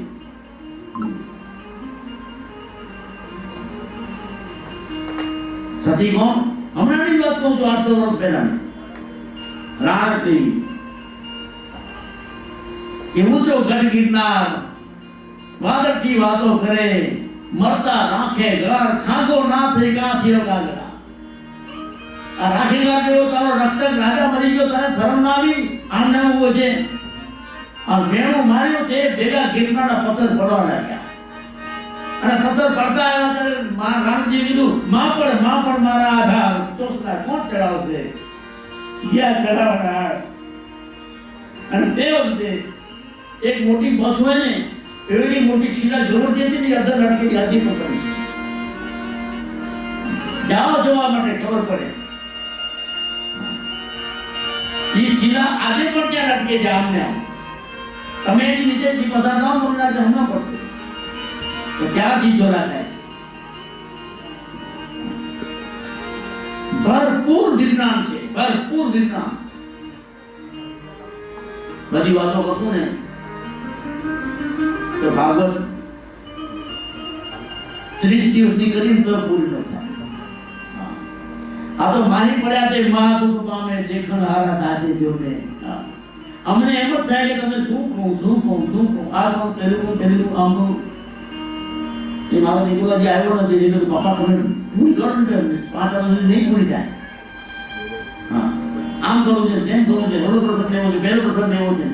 સતી કોણ? હમણાંની વાત કહું છું, 800 વર્ષ પહેલાની. રાણક દેવી. કેવું તો ગઢ ગિરનાર વાદળથી વાતો કરે, મરતા રાખે ઘર, ખાગો ના થઈ કાથી ગાગરા. આ રાખીગા જેવો તારો રક્ષક રાજા મરી ગયો, તારે શરમ ના આવી? આમને ઉભો છે. આ મેણું માર્યો તે ભેગા ગિરનારના પથ્થર પડવા લાગ્યા. અને પથ્થર પડતા આવ્યા ત્યારે રાણજી કીધું માં પણ મારા આધાર ચોસલા કોણ ચડાવશે? ગયા ચડાવનાર. અને તે વખતે એક મોટી બસ હોય ને એવી મોટી શિલા જરૂર હતી ને, અધર લડકી હાથી પકડી છે. જાઓ જોવા માટે ખબર પડે. એ શિલા આજે પણ ત્યાં લટકે છે. આમને આમ તમે એની નીચે પસાર ના મળના છે, હમણાં પડશે તો ક્યાંથી જોડા થાય છે. ભરપૂર વિજ્ઞાન છે, ભરપૂર વિજ્ઞાન. બધી વાતો કરશું ને તો ભાગવત 30 દિવસની કરીને તો પૂરી ન થાય. આ તો માહી પડ્યા તે મહાદુખ પામે દેખણ હારા દાજે જોને. અમને એમ જ થાય કે તમે શું કહું આ કહું તેલુગુ આમ કહું. એ મારો દીકરો જે આવ્યો નથી એને તો પપ્પા તમે પૂરી કરો ને 5 વર્ષ નહીં પૂરી થાય. હા, આમ કરવું છે, તેમ કરવું છે, વડો પ્રસંગ લેવો છે, પહેલો પ્રસંગ લેવો છે.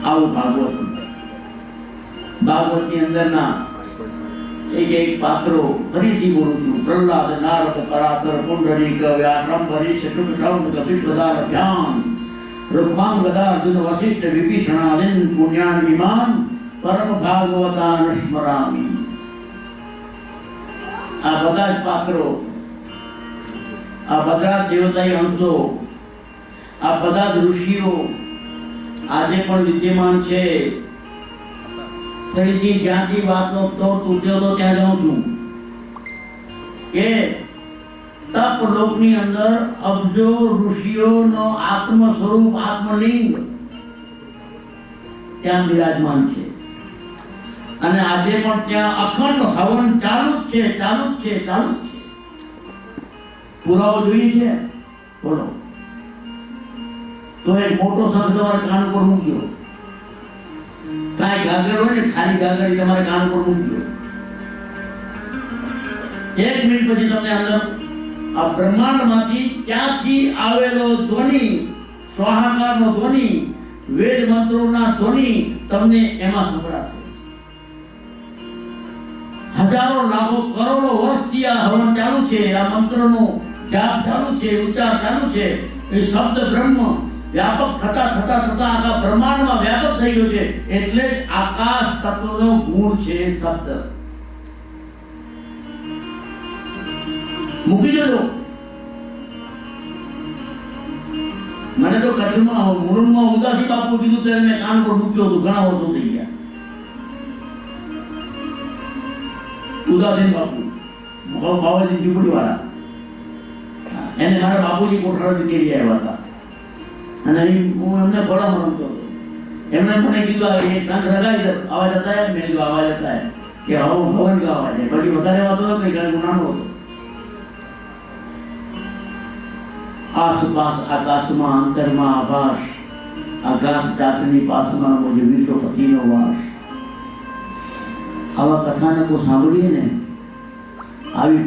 આવું ભાગવતની અંદરના એક પાત્રો ફરીથી બોલું છું. પ્રહલાદ, નારદ, પરાશર, પુંડરીક, વ્યાસ, અંબરીશ, શુક, શૌનક, વિશ્વદાર, ધ્યાન, રૂક્માંગ, ગદાર્જુન, વશિષ્ઠ, વિભીષણ, અનિલ, પુણ્યાન, વિમાન, પરમ ભાગવતાન સ્મરામી. આ બધા જ પાત્રો, આ બધા જ દેવતાઈ અંશો, આ બધા જ ઋષિઓ આજે પણ વિદ્યમાન છે. ફરીથી જ્યાંથી વાતનો તો તૂટ્યો તો ત્યાં જાઉં છું કે તપ લોકની અંદર અબજો ઋષિઓનો આત્મ સ્વરૂપ, આત્મલિંગ ત્યાં બિરાજમાન છે. અને આજે પણ ત્યાં અખંડ હવન ચાલુ જ છે, ચાલુ જ છે, ચાલુ જ છે. પુરાવો જોઈએ છે? બોલો. તો એક મોટો શબ્દ તમારા કાન ઉપર મૂકજો. કાંઈ ગાગર હોય ને, ખાલી ગાગર તમારે કાન ઉપર મૂકજો. 1 મિનિટ પછી તમને અંદર આ બ્રહ્માંડમાંથી ત્યાંથી આવેલો ધ્વનિ, સ્વાહાકારનો ધ્વનિ, વેદ મંત્રોના ધ્વનિ તમને એમાં સંભળાશે. હજારો, લાખો, કરોડો વર્ષથી આ હવન ચાલુ છે, આ મંત્રનો જાપ ચાલુ છે, ઉચ્ચાર ચાલુ છે. એ શબ્દ બ્રહ્મ વ્યાપક થતા થતા થતા આખા બ્રહ્માંડમાં વ્યાપક થઈ ગયો છે. એટલે જ આકાશ તત્વનો ગુણ છે શબ્દ. મૂકી દેજો. મને તો કચ્છમાં મુરુડમાં ઉદાસી બાપુ કીધું ત્યારે મેં કાન પર મૂક્યો હતું. ઘણા વર્ષો થઈ ગયા. ઉદાસીન બાપુ, બાબાજી ઝૂંપડી વાળા, એને મારા બાપુજી કોઠારથી તેડી આવ્યા હતા. અને હું એમને ઘોડામાં રમતો હતો. એમણે મને કીધું એક સાંજ લગાવી દો, અવાજ હતા. મેં કીધું અવાજ હતા કે હવન કા અવાજ. પછી વધારે વાતો નથી, કારણ કે નાનો હતો. આસપાસ આકાશમાં, અંતરમાં આભાસ, આકાશ દાસની પાસમાં મુજે વિશ્વપતિનો વાસ. આવા કથાનકો સાંભળીએ ને, આવી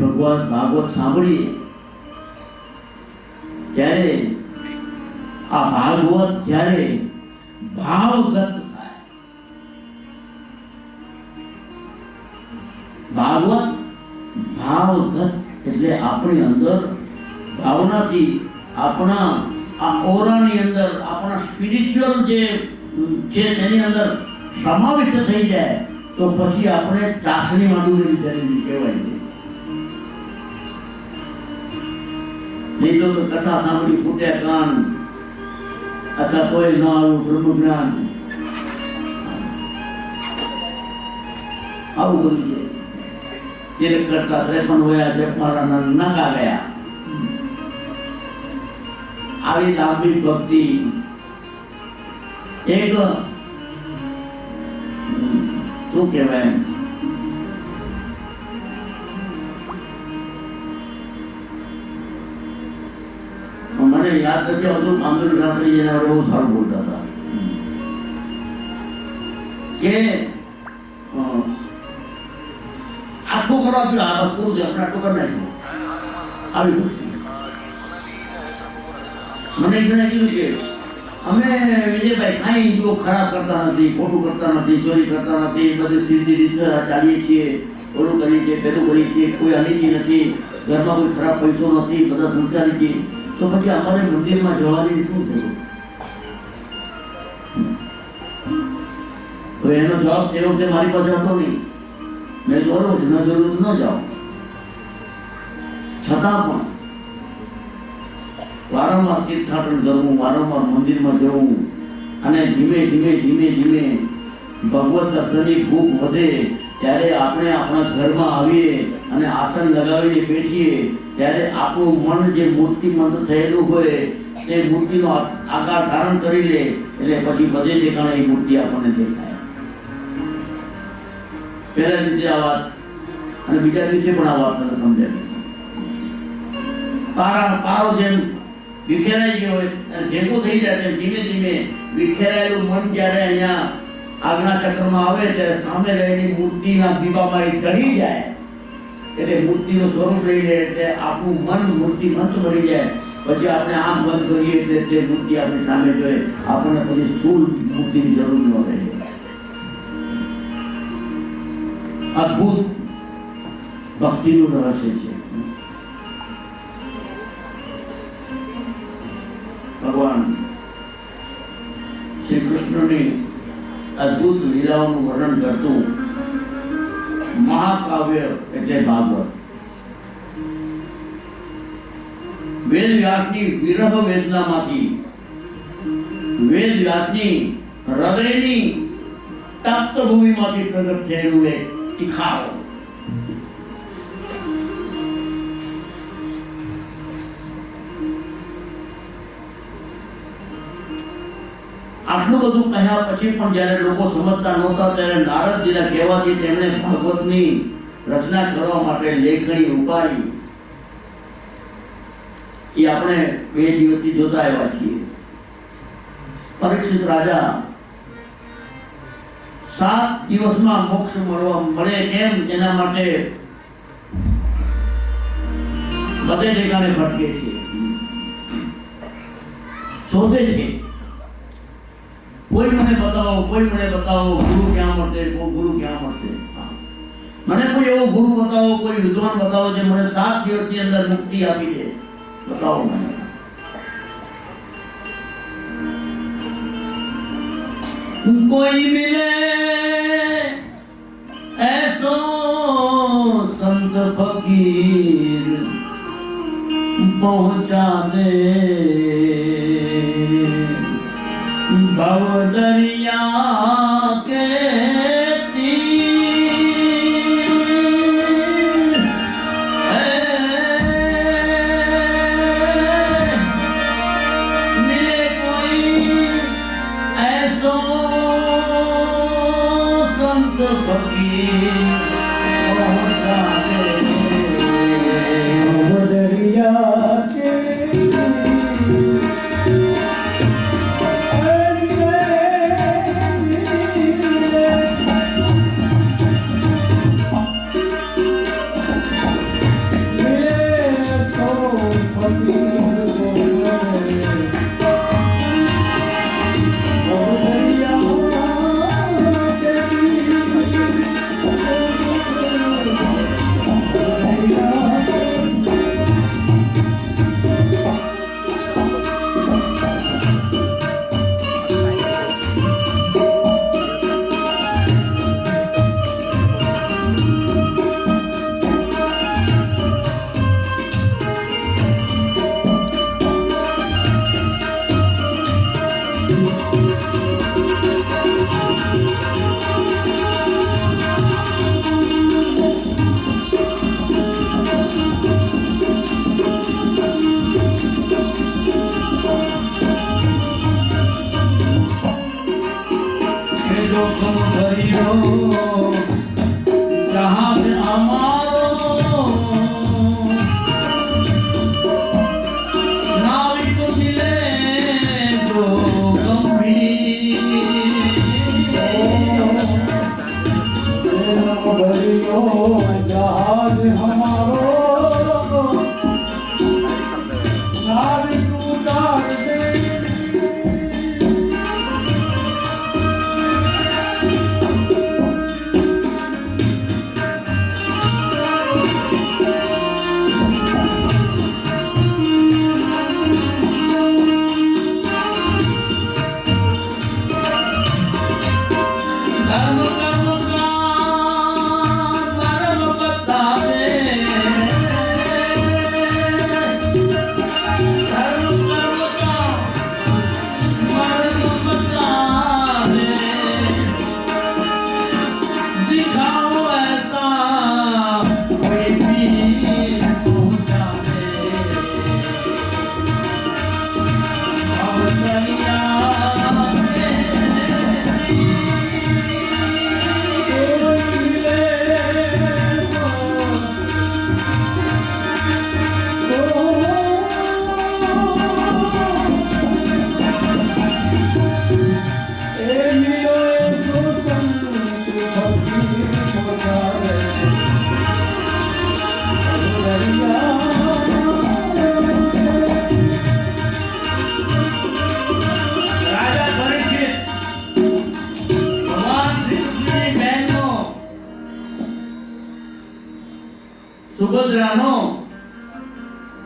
ભાગવત સાંભળીએ ત્યારે આ ભાગવત જ્યારે ભાવગત થાય, ભાગવત ભાવગત એટલે આપણી અંદર ભાવનાથી આપણા આ ઓરાની અંદર આપણા સ્પિરિચ્યુઅલ જે છે તેની અંદર સમાવિષ્ટ થઈ જાય તો પછી આપણે ચાસણીમાં ડૂબેલી જરૂરી કહેવાય છે. નહીં તો કથા સાંભળી ફૂટ્યા કાન, અથવા કોઈ ન આવ્યું બ્રહ્મ જ્ઞાન, આવું બધું છે. તિલક કરતા 53 વયા જપમાળાના નાકા ગયા. આવી લાંબી ભક્તિ એક શું કહેવાય, મને યાદ નથી આવતું. આંબેલ રાત્રી એના બહુ સારું બોલતા હતા કે આટલું કરવા જોઈએ, આ બસ પૂરું છે, આપણે આટલું કરી નાખ્યું. આવી ભક્તિ મને એકને કીધું કે અમે વિજયભાઈ કાંઈ જો ખરાબ કરતા નથી, ખોટું કરતા નથી, ચોરી કરતા નથી, બધી સીધી રીતે ચાલીએ છીએ, ઓલું કરીએ છીએ, પેલું કરીએ છીએ, કોઈ અનિતિ નથી, ઘરમાં કોઈ ખરાબ પૈસો નથી, બધા સંસ્કારી છીએ. તો પછી અમારે મંદિરમાં જવાની શું થયું? તો એનો જવાબ તે વખતે મારી પાસે હતો નહીં. મેં બરોબર છે, ન જરૂર ન જાઓ. છતાં પણ વારંવાર તીર્થાટન કરવું, વારંવાર મંદિરમાં જવું, અને ધીમે ધીમે ધીમે ધીમે ભગવત દર્શનની ભૂખ વધે ત્યારે આપણે આપણા ઘરમાં આવીએ અને આસન લગાવીને બેઠીએ ત્યારે આપણું મન જે મૂર્તિમંત થયેલું હોય તે મૂર્તિનો આકાર ધારણ કરી લે. એટલે પછી બધે ઠેકાણે એ મૂર્તિ આપણને દેખાય. પહેલા દિવસે આ વાત અને બીજા દિવસે પણ આ વાત મને સમજાવી. પારો જેમ વિખેરાઈ ગયો હોય અને ભેગો થઈ જાય તેમ ધીમે ધીમે વિખેરાયેલું મન જ્યારે અહીંયા આજ્ઞા ચક્રમાં આવે ત્યારે સામે રહેલી મૂર્તિના દીવામાં એ ચડી જાય. એટલે મૂર્તિનું સ્વરૂપ લઈ લે એટલે આપણું મન મૂર્તિમંત બની જાય. પછી આપણે આંખ બંધ કરીએ એટલે તે મૂર્તિ આપણી સામે જોઈએ. આપણને પછી સ્થૂળ મૂર્તિની જરૂર ન રહે. અદ્ભુત ભક્તિનું રહસ્ય છે. ભગવાન શ્રી કૃષ્ણની અદ્ભુત લીલાઓનું વર્ણન કરતું મહાકાવ્ય એટલે ભાગવત. વેદ વ્યાસની વિરહ વેદનામાંથી, વેદ વ્યાસની હૃદયની તપ્ત ભૂમિમાંથી પ્રગટ થયેલું એક તિખાવ. આટલું બધું કહ્યા પછી પણ જ્યારે લોકો સમજતા નહોતા ત્યારે નારદજીના કહેવાથી તેમણે ભાગવતની રચના કરવા માટે લેખણી ઉપાડી. એ આપણે 2 દિવસથી જોતા આવ્યા છીએ. પરીક્ષિત રાજા 7 દિવસમાં મોક્ષ મળે કેમ એના માટે બધે ઠેકાણે ભટકે છે, શોધે છે. કોઈ મને બતાવો, કોઈ મને બતાવો, ગુરુ ક્યાં મળશે, કોઈ ગુરુ ક્યાં મળશે. મને કોઈ એવો ગુરુ બતાવો, કોઈ વિદ્વાન બતાવો જે મને 7 દિવસની અંદર મુક્તિ આપી દે. बताओ मैंने कोई मिले ऐसो संत फकीर पहुंचा दे भव दरिया के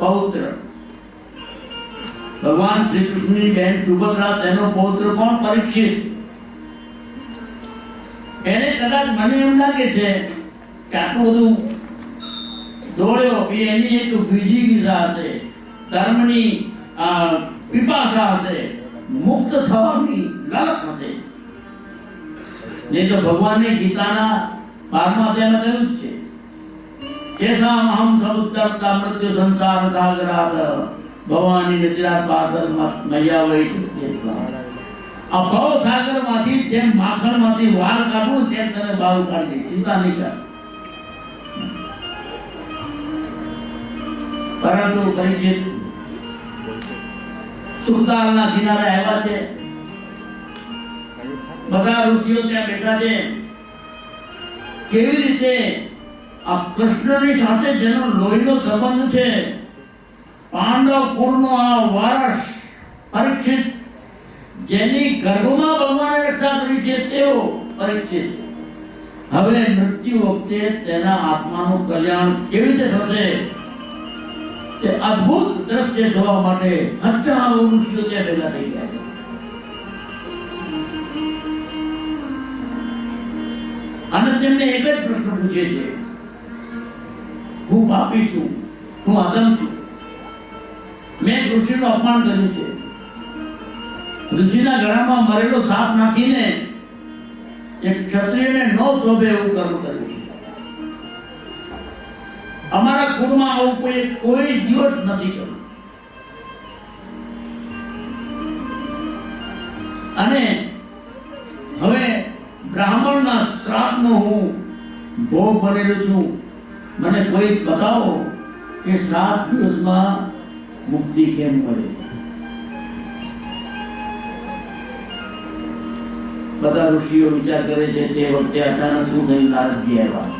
પૌત્ર ભગવાન શ્રી કૃષ્ણની બહેન સુભદ્રા, તેનો પૌત્ર કોણ? પરીક્ષિત. એને કદાચ મને એમ લાગે છે કે આટલું બધું દોડ્યો કે એની એક વિજિગીષા હશે, ધર્મની પીપાસા હશે, મુક્ત થવાની લલક હશે. નહીં તો ભગવાનને ગીતાના 12મા અધ્યાયમાં કહ્યું જ છે, તેસામ અહમ સમુદ્રતા મૃત્યુ સંસાર સાગરાત ભવાની નચરા પાદર મૈયા વૈ શક્યતા. આ ભવ સાગરમાંથી જેમ માખણમાંથી વાળ કાઢવું તેમ તને બહાર કાઢી દે, ચિંતા નહીં કર. પરંતુ પરીક્ષિત સુખદાલના કિનારે આવ્યા છે, બધા ઋષિઓ ત્યાં બેઠા છે. કેવી રીતે આ કૃષ્ણની સાથે જેનો લોહીનો સંબંધ છે, પાંડવ કુળનો આ વારસ પરીક્ષિત, જેની ગર્ભમાં ભગવાને રક્ષા કરી છે, તેઓ પરીક્ષિત હવે મૃત્યુ વખતે તેના આત્માનું કલ્યાણ કેવી રીતે થશે તે અદ્ભુત દ્રશ્ય જોવા માટે હજારો ઋષિઓ ત્યાં ભેગા થઈ ગયા છે. અને તેમને એક જ પ્રશ્ન પૂછે છે, હું પાપી છું, હું અધમ છું, મેં ઋષિનું અપમાન કર્યું છે, ઋષિના ગળામાં મરેલો સાપ નાખીને એક ક્ષત્રિયને ન શોભે એવું કર્મ કર્યું છે. અમારા કુળમાં આવું કોઈ દિવસ નથી કર્યું. અને હવે બ્રાહ્મણના શ્રાપનો હું ભોગ બનેલો છું. મને કોઈ બતાવો કે 7 દિવસમાં મુક્તિ કેમ મળે. બધા ઋષિઓ વિચાર કરે છે. તે વખતે અચાનક શું થયું? નારદજી આવ્યા.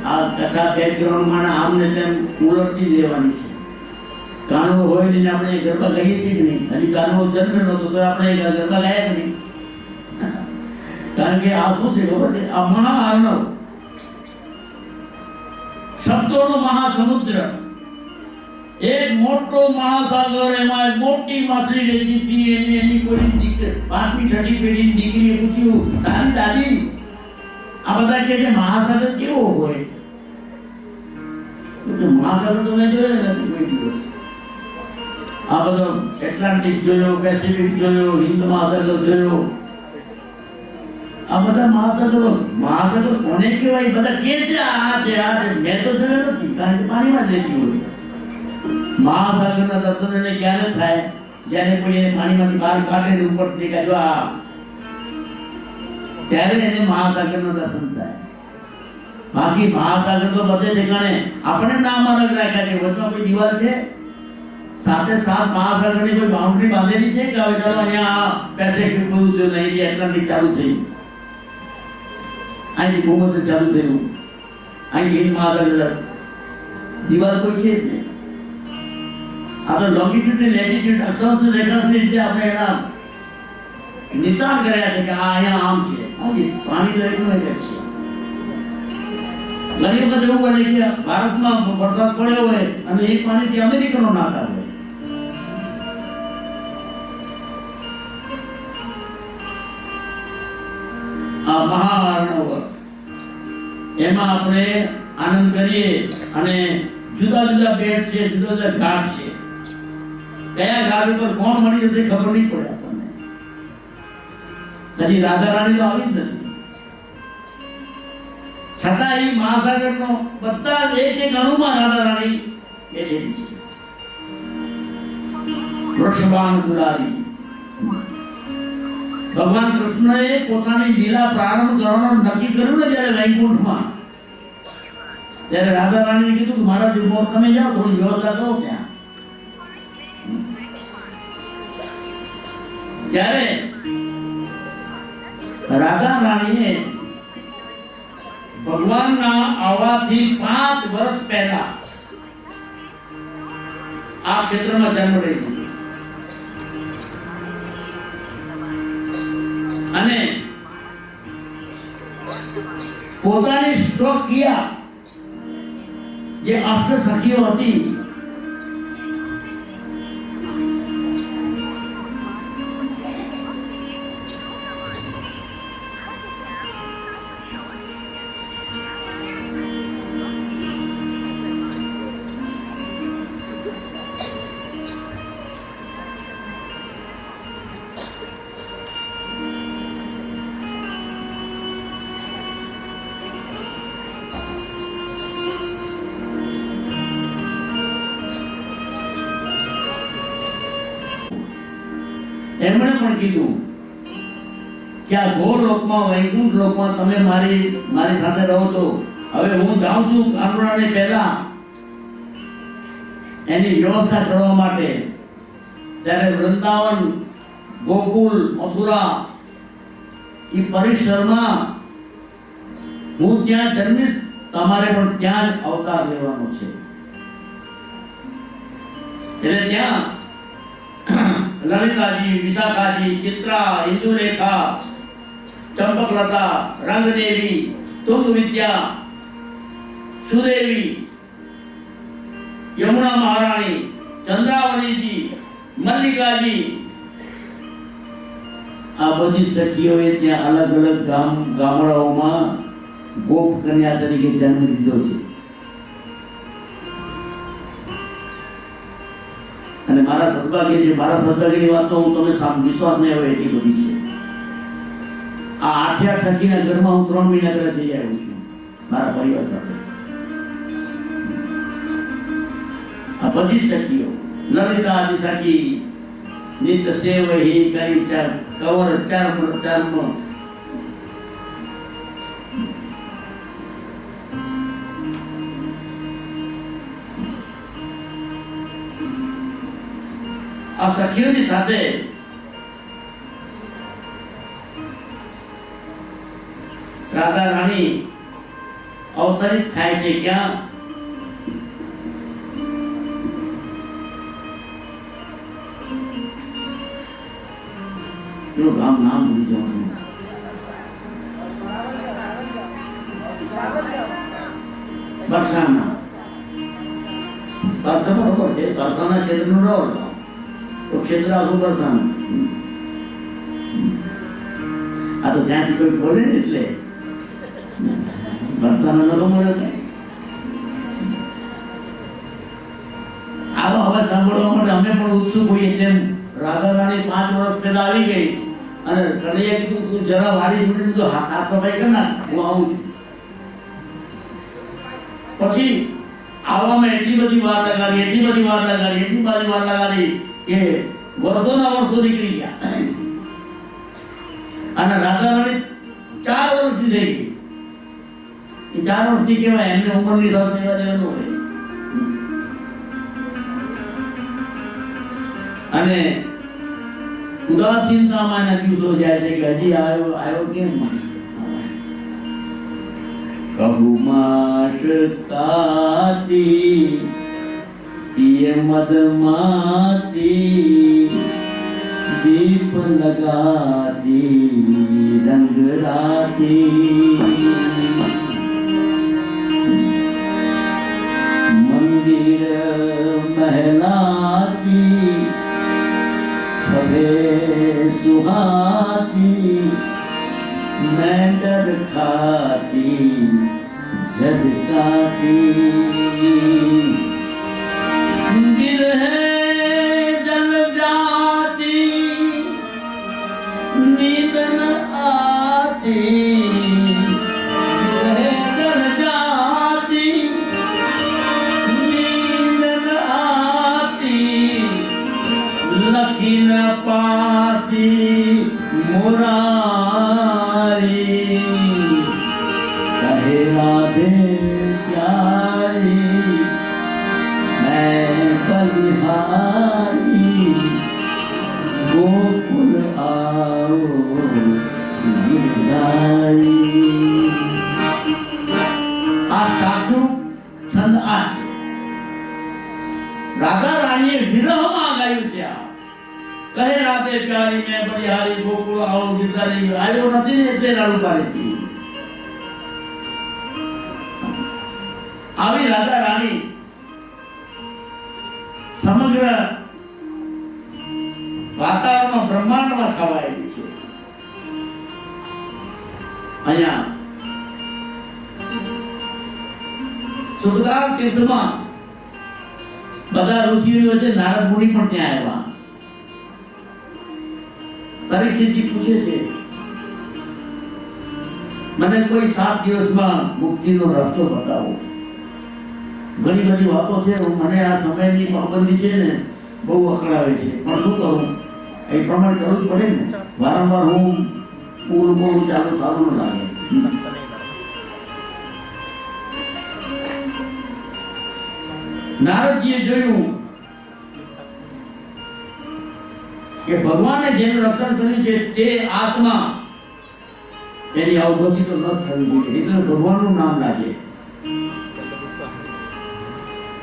આ કથા બેકગ્રાઉન્ડમાં આમને તેમ ઉલટતી દેવાની છે. કાનૂન હોય નહીં, આપણે ગરબા ગાઈએ છીએ કે નહીં? હજી કાનૂન જન્મ નહોતો તો આપણે ગરબા ગાયા કે નહીં? કારણ કે આ શું છે ખબર છે? આ મહામાનવ શબ્દોનો મહાસમુદ્ર, એક મોટો મહાસાગર, એમાં એક મોટી માછલી રહેતી હતી. એની કોઈ 5મી 6મી પેઢીની દીકરીએ પૂછ્યું, દાદી દાદી આ બધા કે છે મહાસાગર કેવો હોય? તો મહાસાગર તો મેં જોયો નથી કોઈ દિવસ. આ બધો એટલાન્ટિક જોયો, પેસિફિક જોયો, હિન્દ મહાસાગર જોયો. આ બધા મહાસાગર કોને કહેવાય? બધા કે છે આ છે આ છે. મેં તો જોયો નથી, કારણ કે પાણીમાં જ રહેતી હોય. મહાસાગરના દર્શન એને ક્યારે થાય? જ્યારે કોઈ એને પાણીમાંથી બહાર કાઢે, ઉપરથી કાઢ્યો ત્યારે એને મહાસાગરના દર્શન થાય. બાકી મહાસાગર તો બધે ઠેકાણે આપણે નામ અલગ રાખ્યા છે. વચમાં કોઈ દિવાલ છે? 7 મહાસાગરની કોઈ બાઉન્ડ્રી બાંધેલી છે કે હવે ચાલો અહીંયા પેસિફિક પૂરું થયું, નહીં એટલાન્ટિક ચાલુ થયું, અહીંથી ભૂમધ્ય ચાલુ થયું, અહીં હિન્દ મહાસાગર, દિવાલ કોઈ છે જ નહીં. આ તો લોંગિટ્યુડ ને લેટિટ્યુડ અક્ષાંશ રેખાંશની રીતે આપણે એના નિશાન કર્યા છે કે આ અહીંયા આમ છે. પાણી તો એટલું જ છે. ઘણી વખત એવું બને કે ભારતમાં વરસાદ પડ્યો હોય અને એ પાણીથી અમેરિકનો નાતા હોય. આ મહાઅર્ણવ, એમાં આપણે આનંદ કરીએ. અને જુદા જુદા બેટ છે, જુદા જુદા ઘાટ છે. કયા ઘાટ ઉપર કોણ મળી જશે ખબર નહીં પડે આપણને. હજી રાધા રાણી તો આવી જ નથી. છતાં એ મહાસાગરનો બધા એક અણુમાં રાધા રાણી બેઠેલી છે. વૃષભાન ગુલારી ભગવાન કૃષ્ણએ પોતાની લીલા પ્રારંભ કરવાનું નક્કી કર્યું ને જ્યારે વૈકુંઠમાં, ત્યારે રાધા રાણીને કીધું કે મારા જીવમાં તમે જાઓ, થોડી વ્યવસ્થા કરો ત્યાં. ત્યારે રાધા રાણીએ ભગવાનના આવવાથી 5 વર્ષ પહેલા આ ક્ષેત્રમાં જન્મ લઈ લીધો. અને પોતાની સ્વકીયા જે અષ્ટ સખીઓ હતી એમણે પણ કીધું કે આ ઘોર લોકમાં વૈકુંઠ લોકમાં તમે મારી સાથે રહો છો, હવે હું જાઉં છું કાનુડાને પહેલા એની વ્યવસ્થા કરવા માટે। ત્યારે વૃંદાવન, ગોકુલ, મથુરા એ પરિસરમાં હું ત્યાં જન્મીશ, તમારે પણ ત્યાં જ અવતાર લેવાનો છે। એટલે ત્યાં ललिताजी, विशाखाजी, चित्रा, इंदुलेखा, चंपकलता, रंगदेवी, तुंग विद्या, सुदेवी, यमुना महारानी, चंद्रावली जी, मल्लिका जी, આ બધી સખીઓએ ત્યાં અલગ અલગ ગામડાઓમાં ગોપ કન્યા તરીકે જન્મ લીધો છે। અને મારા સદભાગ્યની વાત તો હું તમને વિશ્વાસ નહીં આવે એટલી બધી છે। આ 8 સખીના ઘરમાં હું 3 મહિના પહેલા જઈ આવ્યો છું મારા પરિવાર સાથે। આ બધી સખીઓ લલિતા આદિ સખી નિત્ય સેવ હી કરી કવર ચર્મ આ સખીઓની સાથે રાધા રાણી અવતરિત થાય છે। ક્યાં? એનું નામ ભૂલી જવાનું, બરસાના। ખબર છે બરસાના ક્ષેત્રનું રહો તો ક્ષેત્ર આખું બરસાન। આ તો ત્યાંથી કોઈ બોલે ને એટલે બરસાના લોકો મળે ને। આવો હવે સાંભળવા માટે અમે પણ ઉત્સુક હોઈએ। તેમ રાધા રાણી 5 વર્ષ પહેલા આવી ગઈ અને કનૈયા કીધું તું જરા વાડી છૂટીને તો હાથ સફાઈ કર ના, હું આવું છું। પછી આવવામાં એટલી બધી વાર લગાડી કે વર્ષોના વર્ષો નીકળી ગયા અને રાધા રાણી 4 વર્ષની થઈ ગઈ। એ 4 વર્ષની કહેવાય, એમને ઉંમરની સાથે લેવા દેવાનું હોય। અને ઉદાસીનતામાં એના દિવસો જાય છે કે હજી આવ્યો કેમ? કહુમાશ કાતી તીય મદમાતી दीप लगाती रंग राती मंदिर महलाती सभे सुहाती मैं डर खाती झटकाती लखीन पाती मुरारी कहे राधे प्यारी मैं बलिहारी गोकुल आओ गिरधारी। आ साधु छंद आ છે રાધા રાણીએ વિરહમાં ગાયું છે। આ કહે રાધે પ્યારી મેં બલિહારી ગોકુળ આવો ગીતારી આવ્યો નથી ને એટલે લાડુ પાડી। આવી રાધા રાણી સમગ્ર વાતાવરણમાં બ્રહ્માંડમાં છવાયેલી છે. અહીંયા સુખદાર તીર્થમાં બધા ઋષિઓ છે, નારદ મુનિ પણ ત્યાં આવ્યા. પરીક્ષિતજી પૂછે છે, મને કોઈ 7 દિવસમાં મુક્તિનો રસ્તો બતાવો. ઘણી બધી વાતો છે, મને આ સમયની પાબંદી છે ને બહુ અકળાવે છે, પણ શું કરું, એ પ્રમાણે કરવું જ પડે ને. વારંવાર હું પૂરું ચાલુ સારું ન લાગે. નારદજીએ જોયું કે ભગવાને જેનું રક્ષણ કર્યું છે તે આત્મા એની અવગતિ તો ન થવી જોઈએ, એટલે ભગવાનનું નામ લાગે.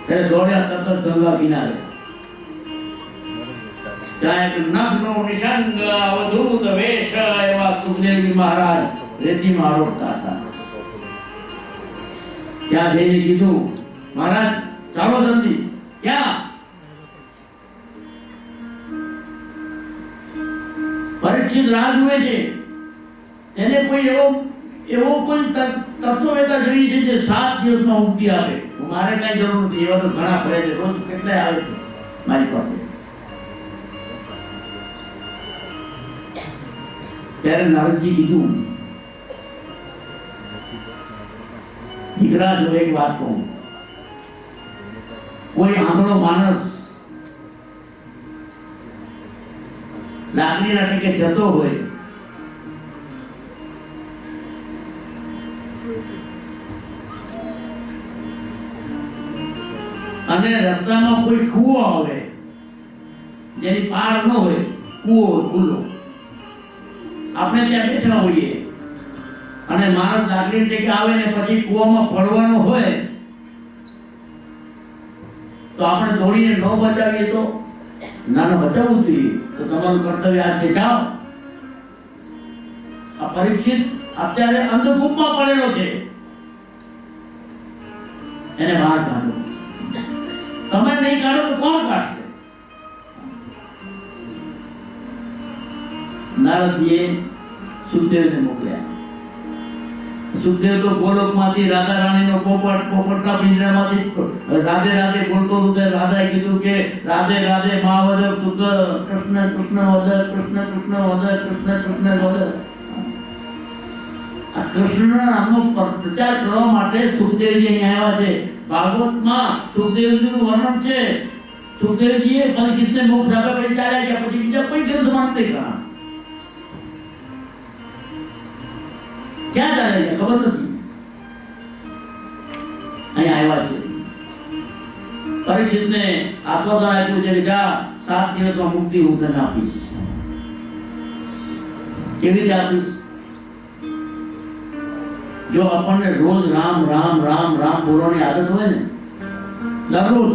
ત્યારે દોડ્યા તરત ગંગા કિનારે. ત્યાં એક નગ્ન નિસંગ અવધૂત વેશ એવા સુખદેવજી મહારાજ રેતીમાં આરોટતા હતા. ત્યાં જઈને કીધું, મહારાજ ચાલો જલ્દી. ક્યાં? પરીક્ષિત રાહ જુએ છે. એને કોઈ એવો કોઈ તત્વવેતા જોઈએ છે જે 7 દિવસમાં મુક્તિ આપે. મારે કઈ જરૂર નથી, એવા તો ઘણા ફરે છે, રોજ કેટલાય આવે છે મારી પાસે. ત્યારે નારદજી કીધું, દીકરા જો એક વાત કહું, કોઈ આંધળો માણસ લાકડીના ટેકે જતો હોય અને રસ્તામાં કોઈ કૂવો આવે જેની પાળ ન હોય, કૂવો ખુલ્લો, આપણે ત્યાં બેઠા હોઈએ અને માણસ લાકડી ટેકે આવે ને પછી કૂવામાં પડવાનો હોય તો આપણે દોડીને ન બચાવીએ તો? ના, બચાવવું જોઈએ. તો તમારું કર્તવ્ય આ છે, જાઓ. આ પરીક્ષિત અત્યારે અંધકૂપમાં પડેલો છે, એને બહાર કાઢો. તમે નહીં કાઢો તો કોણ કાઢશે? નારદજીએ સુખદેવને મોકલ્યા. સુખદેવ તો ગોલોકમાંથી રાધા રાણીનો પોપટના પિંજરામાંથી રાધે રાધે બોલતો હતો. રાધાએ કીધું કે રાધે રાધે મા વદ કૃષ્ણ કૃષ્ણ વદ કૃષ્ણ કૃષ્ણ વદ કૃષ્ણ કૃષ્ણ વદ. આ કૃષ્ણ નામનો પ્રચાર કરવા માટે સુખદેવજી અહીં આવ્યા છે. ભાગવતમાં સુખદેવજીનું વર્ણન છે. સુખદેવજીએ પરીક્ષિતને મોક્ષ આપ્યા પછી ચાલ્યા ગયા, પછી બીજા કોઈ ગ્રંથમાં નથી કરા. ક્યાં ચાલે છે ખબર નથી. અહીંયા આવ્યા છે. પરીક્ષિતને આશ્વાસન આપ્યું છે કે જા, 7 દિવસમાં મુક્તિ હું તને આપીશ. કેવી રીતે આપીશ? જો આપણને રોજ રામ રામ રામ રામ બોલવાની આદત હોય ને, દરરોજ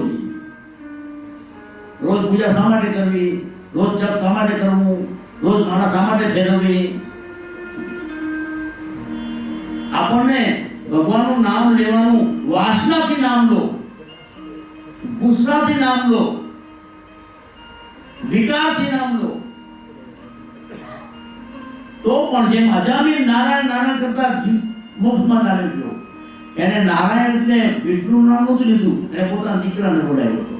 રોજ પૂજા શા માટે કરવી, રોજ જપ શા માટે કરવું, રોજ માળા શા માટે ફેરવવી, આપણને ભગવાનનું નામ લેવાનું વાસનાથી નામ લો, ગુસ્સાથી નામ લો, વિકારથી નામ લો, તો પણ જેમ અજામિલ નારાયણ કરતા મોક્ષમાં ચાલી ગયો. એને નારાયણ એટલે વિષ્ણુ નામ નહોતું લીધું, એને પોતાના દીકરાને બોલાવ્યો હતો.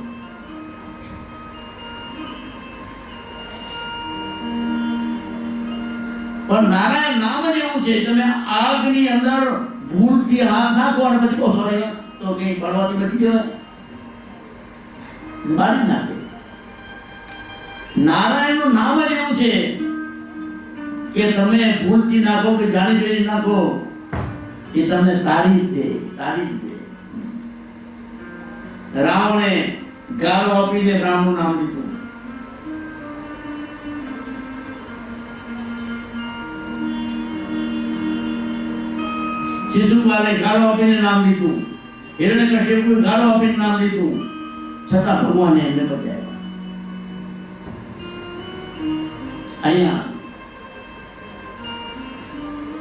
પણ નારાયણ નામ જ એવું છે, તમે આગની અંદર ભૂલથી હાથ નાખો અને પછી સોરી તો કઈ પડવાથી બચી જવાય, બાળી જ નાખે. નારાયણનું નામ જ એવું છે કે તમે ભૂલથી નાખો કે જાણી જોઈને નાખો, એ તમને તારી જ દે. રાવણે ગાળો આપીને રામનું નામ લીધું. શિશુપાલે ગાળો આપીને નામ લીધું. હિરણ્યકશ્યપે ગાળો આપીને નામ લીધું. છતાં ભગવાને એમને બચાવ્યા. અહીંયા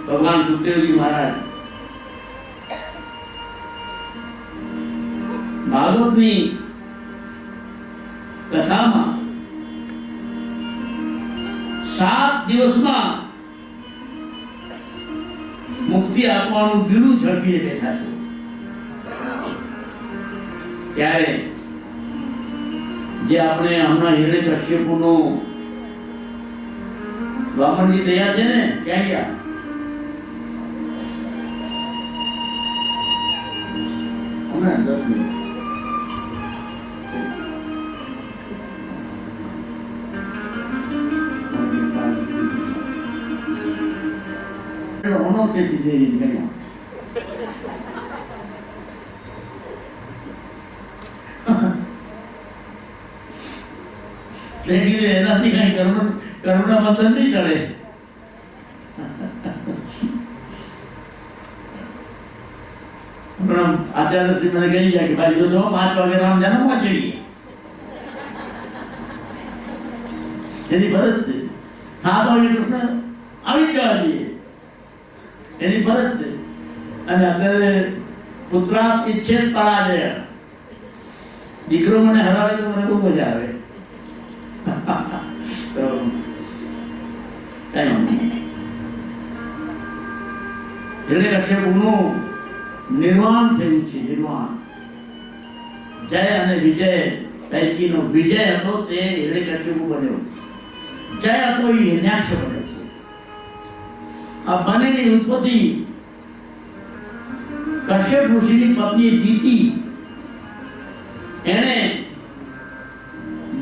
ભગવાન સુખદેવજી મહારાજ ભાગવતની કથામાં 7 દિવસમાં મુક્તિ આપવાનું બીડું ઝડપીને બેઠા છે. ત્યારે જે આપણે હમણાં હિરણ્યકશ્યપુનો વામનજી તૈયાર છે ને, ક્યાં ગયા? હમણાં 10 મિનિટ. હોનો કે છે ગયા એનાથી કઈ કરુણા બંધન નહીં ચડે. આચાર્ય શ્રી મને કહી જાય કે ભાઈ જો 5 વાગે રામ જન્મવા જોઈએ, એની ફરજ છે. 7 વાગે કૃષ્ણ આવી જવા જોઈએ, એની ફરજ છે. અને અત્યારે પુત્રાત ઈચ્છેદ પરાજય, દીકરો મને હરાવે તો મને બહુ મજા આવે. તો હિરણ્યકશ્યપુનું નિર્વાણ થયું છે. નિર્વાણ, જય અને વિજય પૈકીનો વિજય હતો તે હિરણ્યકશ્યપુ બન્યો, જય હતો એ હિરણ્યાક્ષ બન્યો છે. આ બંનેની ઉત્પત્તિ કશ્યપ ઋષિની પત્ની દીતિ, એને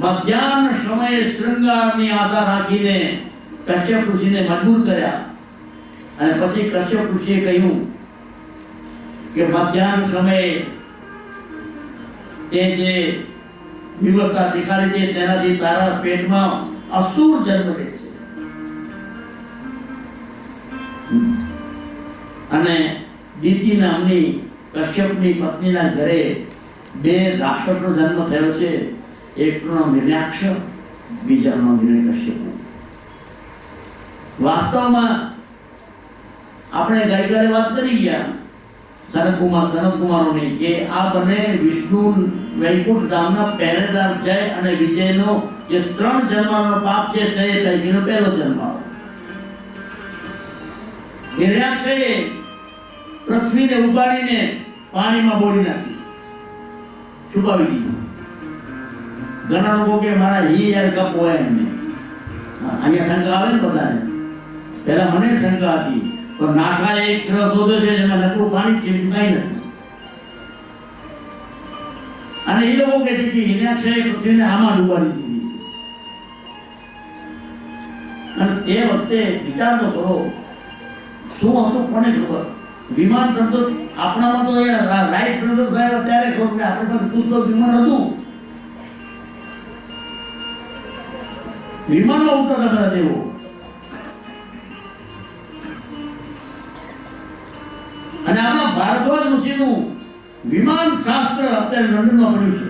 મધ્યાહન સમયે શૃંગારની આશા રાખીને કશ્યપ ઋષિને મજબૂર કર્યા. અને પછી કશ્યપ ઋષિએ કહ્યું કે મધ્યાહન સમયે તે જે વ્યવસ્થા દેખાડી છે તેનાથી તારા પેટમાં અસુર જન્મ લેશે. અને દીતિ નામની કશ્યપની પત્નીના ઘરે 2 રાક્ષસનો જન્મ થયો છે. એકનું નામ હિરણ્યાક્ષ, બીજાનું નામ હિરણ્યકશ્યપુ. વાસ્તવમાં આપણે ગઈકાલે વાત કરી ગયા સનતકુમારોની કે આ બંને વિષ્ણુ વૈકુંઠ ધામના પહેરેદાર જય અને વિજયનો જે 3 જન્મનો પાપ છે તે પૈકીનો પહેલો જન્મ. હિરણ્યાક્ષે પૃથ્વીને ઉગાડીને પાણીમાં બોળી નાખી, છુપાવી દીધી. ઘણા લોકો કે મારા હી યાર કપ હોય એમને અહીંયા શંકા આવે ને બધાને. પહેલા મને શંકા હતી, પણ નાસાએ એક ગ્રહ શોધ્યો છે જેમાં નકરું પાણી છે, બીજું કાંઈ નથી. અને એ લોકો કહે છે કે હિરણ્યાક્ષે પૃથ્વીને આમાં ડૂબાડી દીધી. અને તે વખતે વિચાર તો કરો શું હતું, કોને ખબર? વિમાન શબ્દ આપણામાં તો રાઈટ બ્રધર્સ આવ્યા ત્યારે ખબર કે આપણે પાસે ખુદ તો વિમાન હતું. વિમાનો ઉતરતા હતા તેઓ. અને આપણા ભારદ્વાજ ઋષિનું વિમાન શાસ્ત્ર અત્યારે લંડનમાં પડ્યું છે.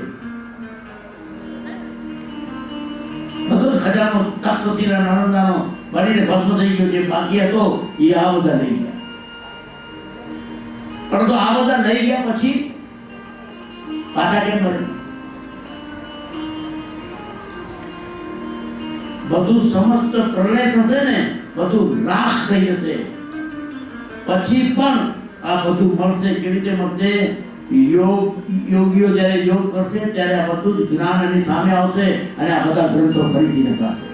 બધો ખજાનો તક્ષશિલા નાલંદાનો બળીને ભસ્મ થઈ ગયો છે. બાકી હતો એ આ બધા લઈ ગયા. પરંતુ આ બધા લઈ ગયા પછી પાછા કેમ મળે? બધું સમસ્ત પ્રલય થશે ને, બધું નાશ થઈ જશે. પછી પણ આ બધું મળશે. કેવી રીતે મળશે? યોગીઓ જ્યારે યોગ કરશે ત્યારે આ બધું જ જ્ઞાન એની સામે આવશે અને આ બધા ગ્રંથો ફરીથી લખાશે.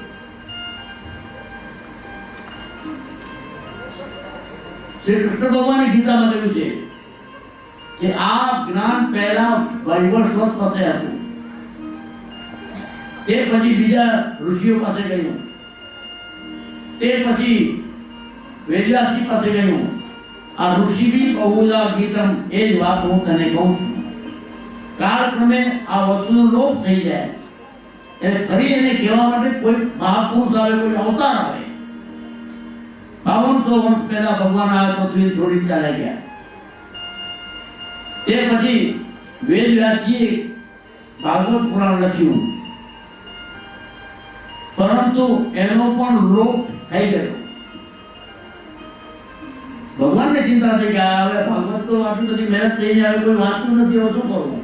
શ્રી કૃષ્ણ ભગવાને ગીતામાં કહ્યું છે કે આ જ્ઞાન પહેલા વૈવસ્વત પાસે હતું, તે પછી બીજા ઋષિઓ પાસે ગયું, તે પછી વેદવ્યાસજી પાસે ગયું. આ ઋષિ બી બહુધા ગીતમ, એ જ વાત હું તને કહું છું. કાળક્રમે આ વસ્તુનો લોપ થઈ જાય એટલે ફરી એને કહેવા માટે કોઈ મહાપુરુષ આવે, કોઈ અવતાર આવે. 5200 વર્ષ પહેલા ભગવાન આ પૃથ્વી છોડી ચાલ્યા ગયા. તે પછી વેદવ્યાસજીએ ભાગવત પુરાણ લખ્યું, પરંતુ એનો પણ લોપ થઈ ગયો. ભગવાનને ચિંતા થઈ ગયા, હવે ભાગવત તો આટલી બધી મહેનત થઈ જાય, કોઈ વાંચતું નથી, હવે શું કરવું?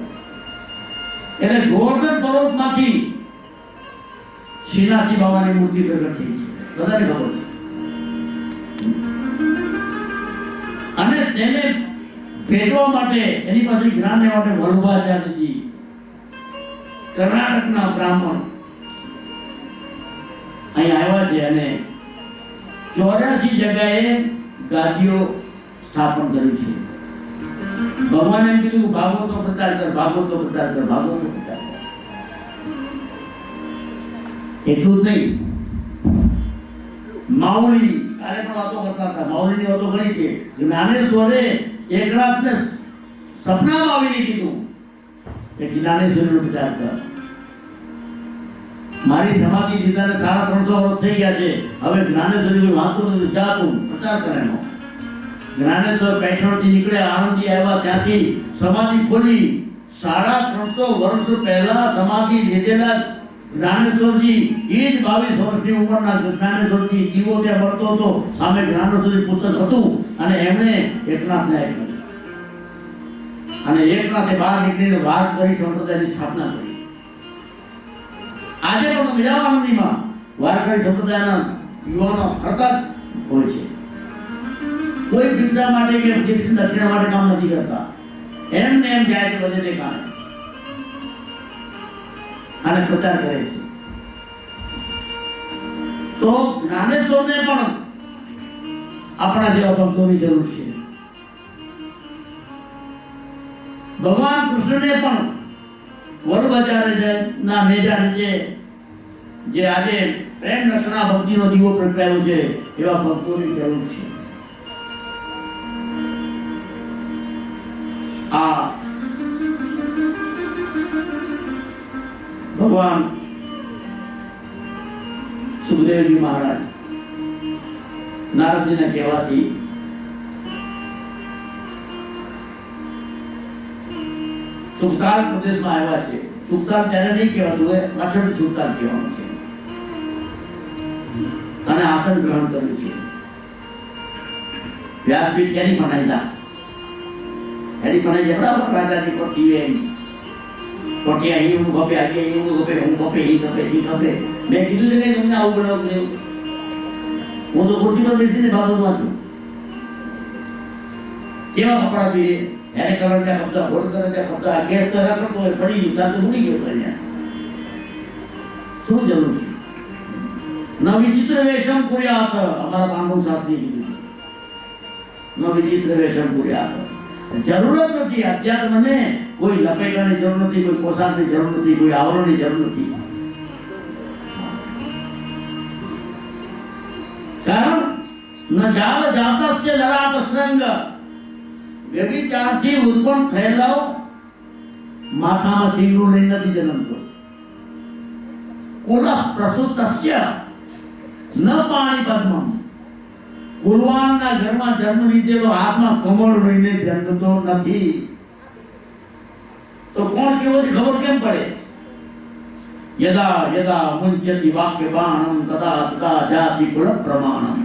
એટલે ગોવર્ધન પર્વતમાંથી શ્રીનાથજી બાબાની મૂર્તિ પ્રગટ થઈ છે, બધાને ખબર છે. અને તેને ભેટવા માટે, એની પાસે જ્ઞાન લેવા માટે વલ્લભાચાર્યજી કર્ણાટકના બ્રાહ્મણ અહીં આવ્યા છે અને 84 જગ્યાએ ગાદીઓ સ્થાપન કર્યું છે. ભગવાને એમ કીધું ભાગવતનો પ્રચાર કર, ભાગવતનો પ્રચાર કર, ભાગવતનો પ્રચાર કર. એટલું જ નહીં, માઉલી કાલે પણ વાતો કરતા હતા. માઉલીની વાતો ઘણી છે. જ્ઞાનેશ્વરે એકનાથને સપનામાં આવીને કીધું કે જ્ઞાનેશ્વરનો પ્રચાર કર. મારી સમાધિ દીધાને 350 વર્ષ થઈ ગયા છે, હવે જ્ઞાનેશ્વરી કોઈ વાંચતું નથી, જા તું પ્રચાર કરે એનો. જ્ઞાનેશ્વર પેઠણથી નીકળ્યા, આણંદી આવ્યા, ત્યાંથી સમાધિ ખોલી. 350 વર્ષ પહેલા સમાધિ લીધેલા જ્ઞાનેશ્વરજી, એ જ 22 વર્ષની ઉંમરના જ્ઞાનેશ્વરજી જીવો ત્યાં મળતો હતો. સામે જ્ઞાનેશ્વરી પુસ્તક હતું અને એમણે એકનાથને આપ્યું અને એકનાથે બહાર નીકળીને વાત કરી, સંપ્રદાયની સ્થાપના કરી. આજે પણ મિરાવાનંદીમાં વારકરી સંપ્રદાયના યુવાનો ફરતા હોય છે. કોઈ ભિક્ષા માટે કે દક્ષિણા માટે કામ નથી કરતા, એમને એમ જાય કે બધે તે કામ અને પ્રચાર કરે છે. તો જ્ઞાનેશ્વરને પણ આપણા જેવા ભક્તોની જરૂર છે. ભગવાન કૃષ્ણને પણ વલ્લભાચાર્યના નેજા નીચે જે આજે પ્રેમ રસના ભક્તિનો દીવો પ્રગટાયો છે, એવા ભક્તોની જરૂર છે. આ ભગવાન સુખદેવજી મહારાજ નારદજીના કહેવાથી સુખતાલ પ્રદેશમાં આવ્યા છે. સુખતાલ ત્યારે નહીં કહેવાતું, એ પાછળ સુખતાલ કહેવાનું છે. અને આસન ગ્રહણ કર્યું છે. વ્યાસપીઠ ક્યાંની બનાવેલા? એની બનાવી છે બરાબર. રાજાજી કોઠી એની કોઠી અહીં હું ખપે, આજે અહીં હું ખપે, હું ખપે, એ ખપે, એ ખપે. મેં કીધું છે કે તમને આવું બનાવું. હું તો કોઠી પર બેસીને બાબતમાં છું. કેવા કપડા જોઈએ? એને કલર ત્યાં કપડા, ગોળ કલર ત્યાં કપડા, આ ગેસ તો રાખતો હોય, પડી ગયું ત્યાં તો ઉડી ગયો ત્યાં. શું જરૂર છે? ન વિચિત્ર વેશમ કુર્યાત, અમારા પાંડવ શાસ્ત્રી કીધું. ન વિચિત્ર વેશમ કુર્યાત. જરૂર જ નથી અધ્યાત્મને. કોઈ લપેટાની જરૂર નથી, કોઈ પોશાકની જરૂર નથી, કોઈ આવરણની જરૂર નથી. કારણ ન જાલ જાતસ્ય લલાટ સંગ, વ્યભિચારથી ઉત્પન્ન થયેલો માથામાં સિંગડું લઈને નથી જન્મતો. કુલ પ્રસૂતસ્ય ન પાણી પદ્મમ, કુલવાનના ઘરમાં જન્મ લીધેલો હાથમાં કમળ લઈને જન્મતો નથી. તો કોણ કેવો છે ખબર કેમ પડે? યદા યદા મુંચતિ વાક્ય બાણમ તદા તદા જાતિ કુલ પ્રમાણમ.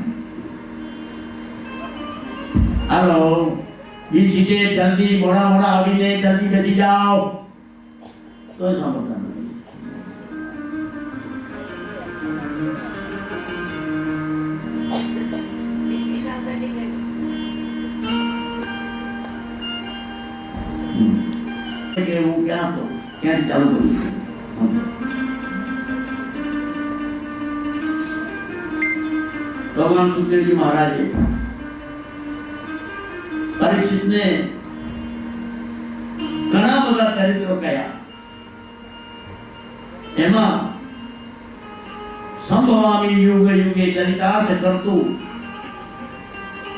હાલો, બી સીટે જલ્દી મોડા મોડા આવીને જલ્દી બેસી જાઓ. તો સાંભળતા નથી. હું ક્યાં તો ક્યાંથી ચાલુ કરું? ભગવાન સુખદેવજી મહારાજે પરીક્ષિતને ઘણા બધા ચરિત્રો કહ્યા. એમાં સંભવામી યુગ યુગે ચરિતાર્થ કરતું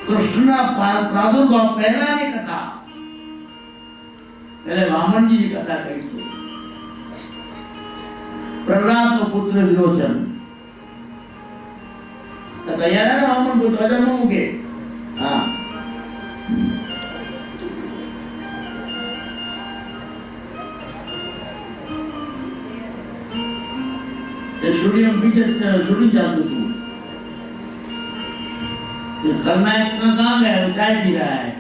કૃષ્ણના પ્રાદુર્ભાવ પહેલાની કથા, એટલે વામનજીની કથા કહી છે. પ્રહલાદનો પુત્ર વિરોચન તો તૈયાર વામન પુત્ર અજન્મ મૂકે. હા, शूटिंग चालू तू खलनायक का काम है, वो चाय पी रहा है.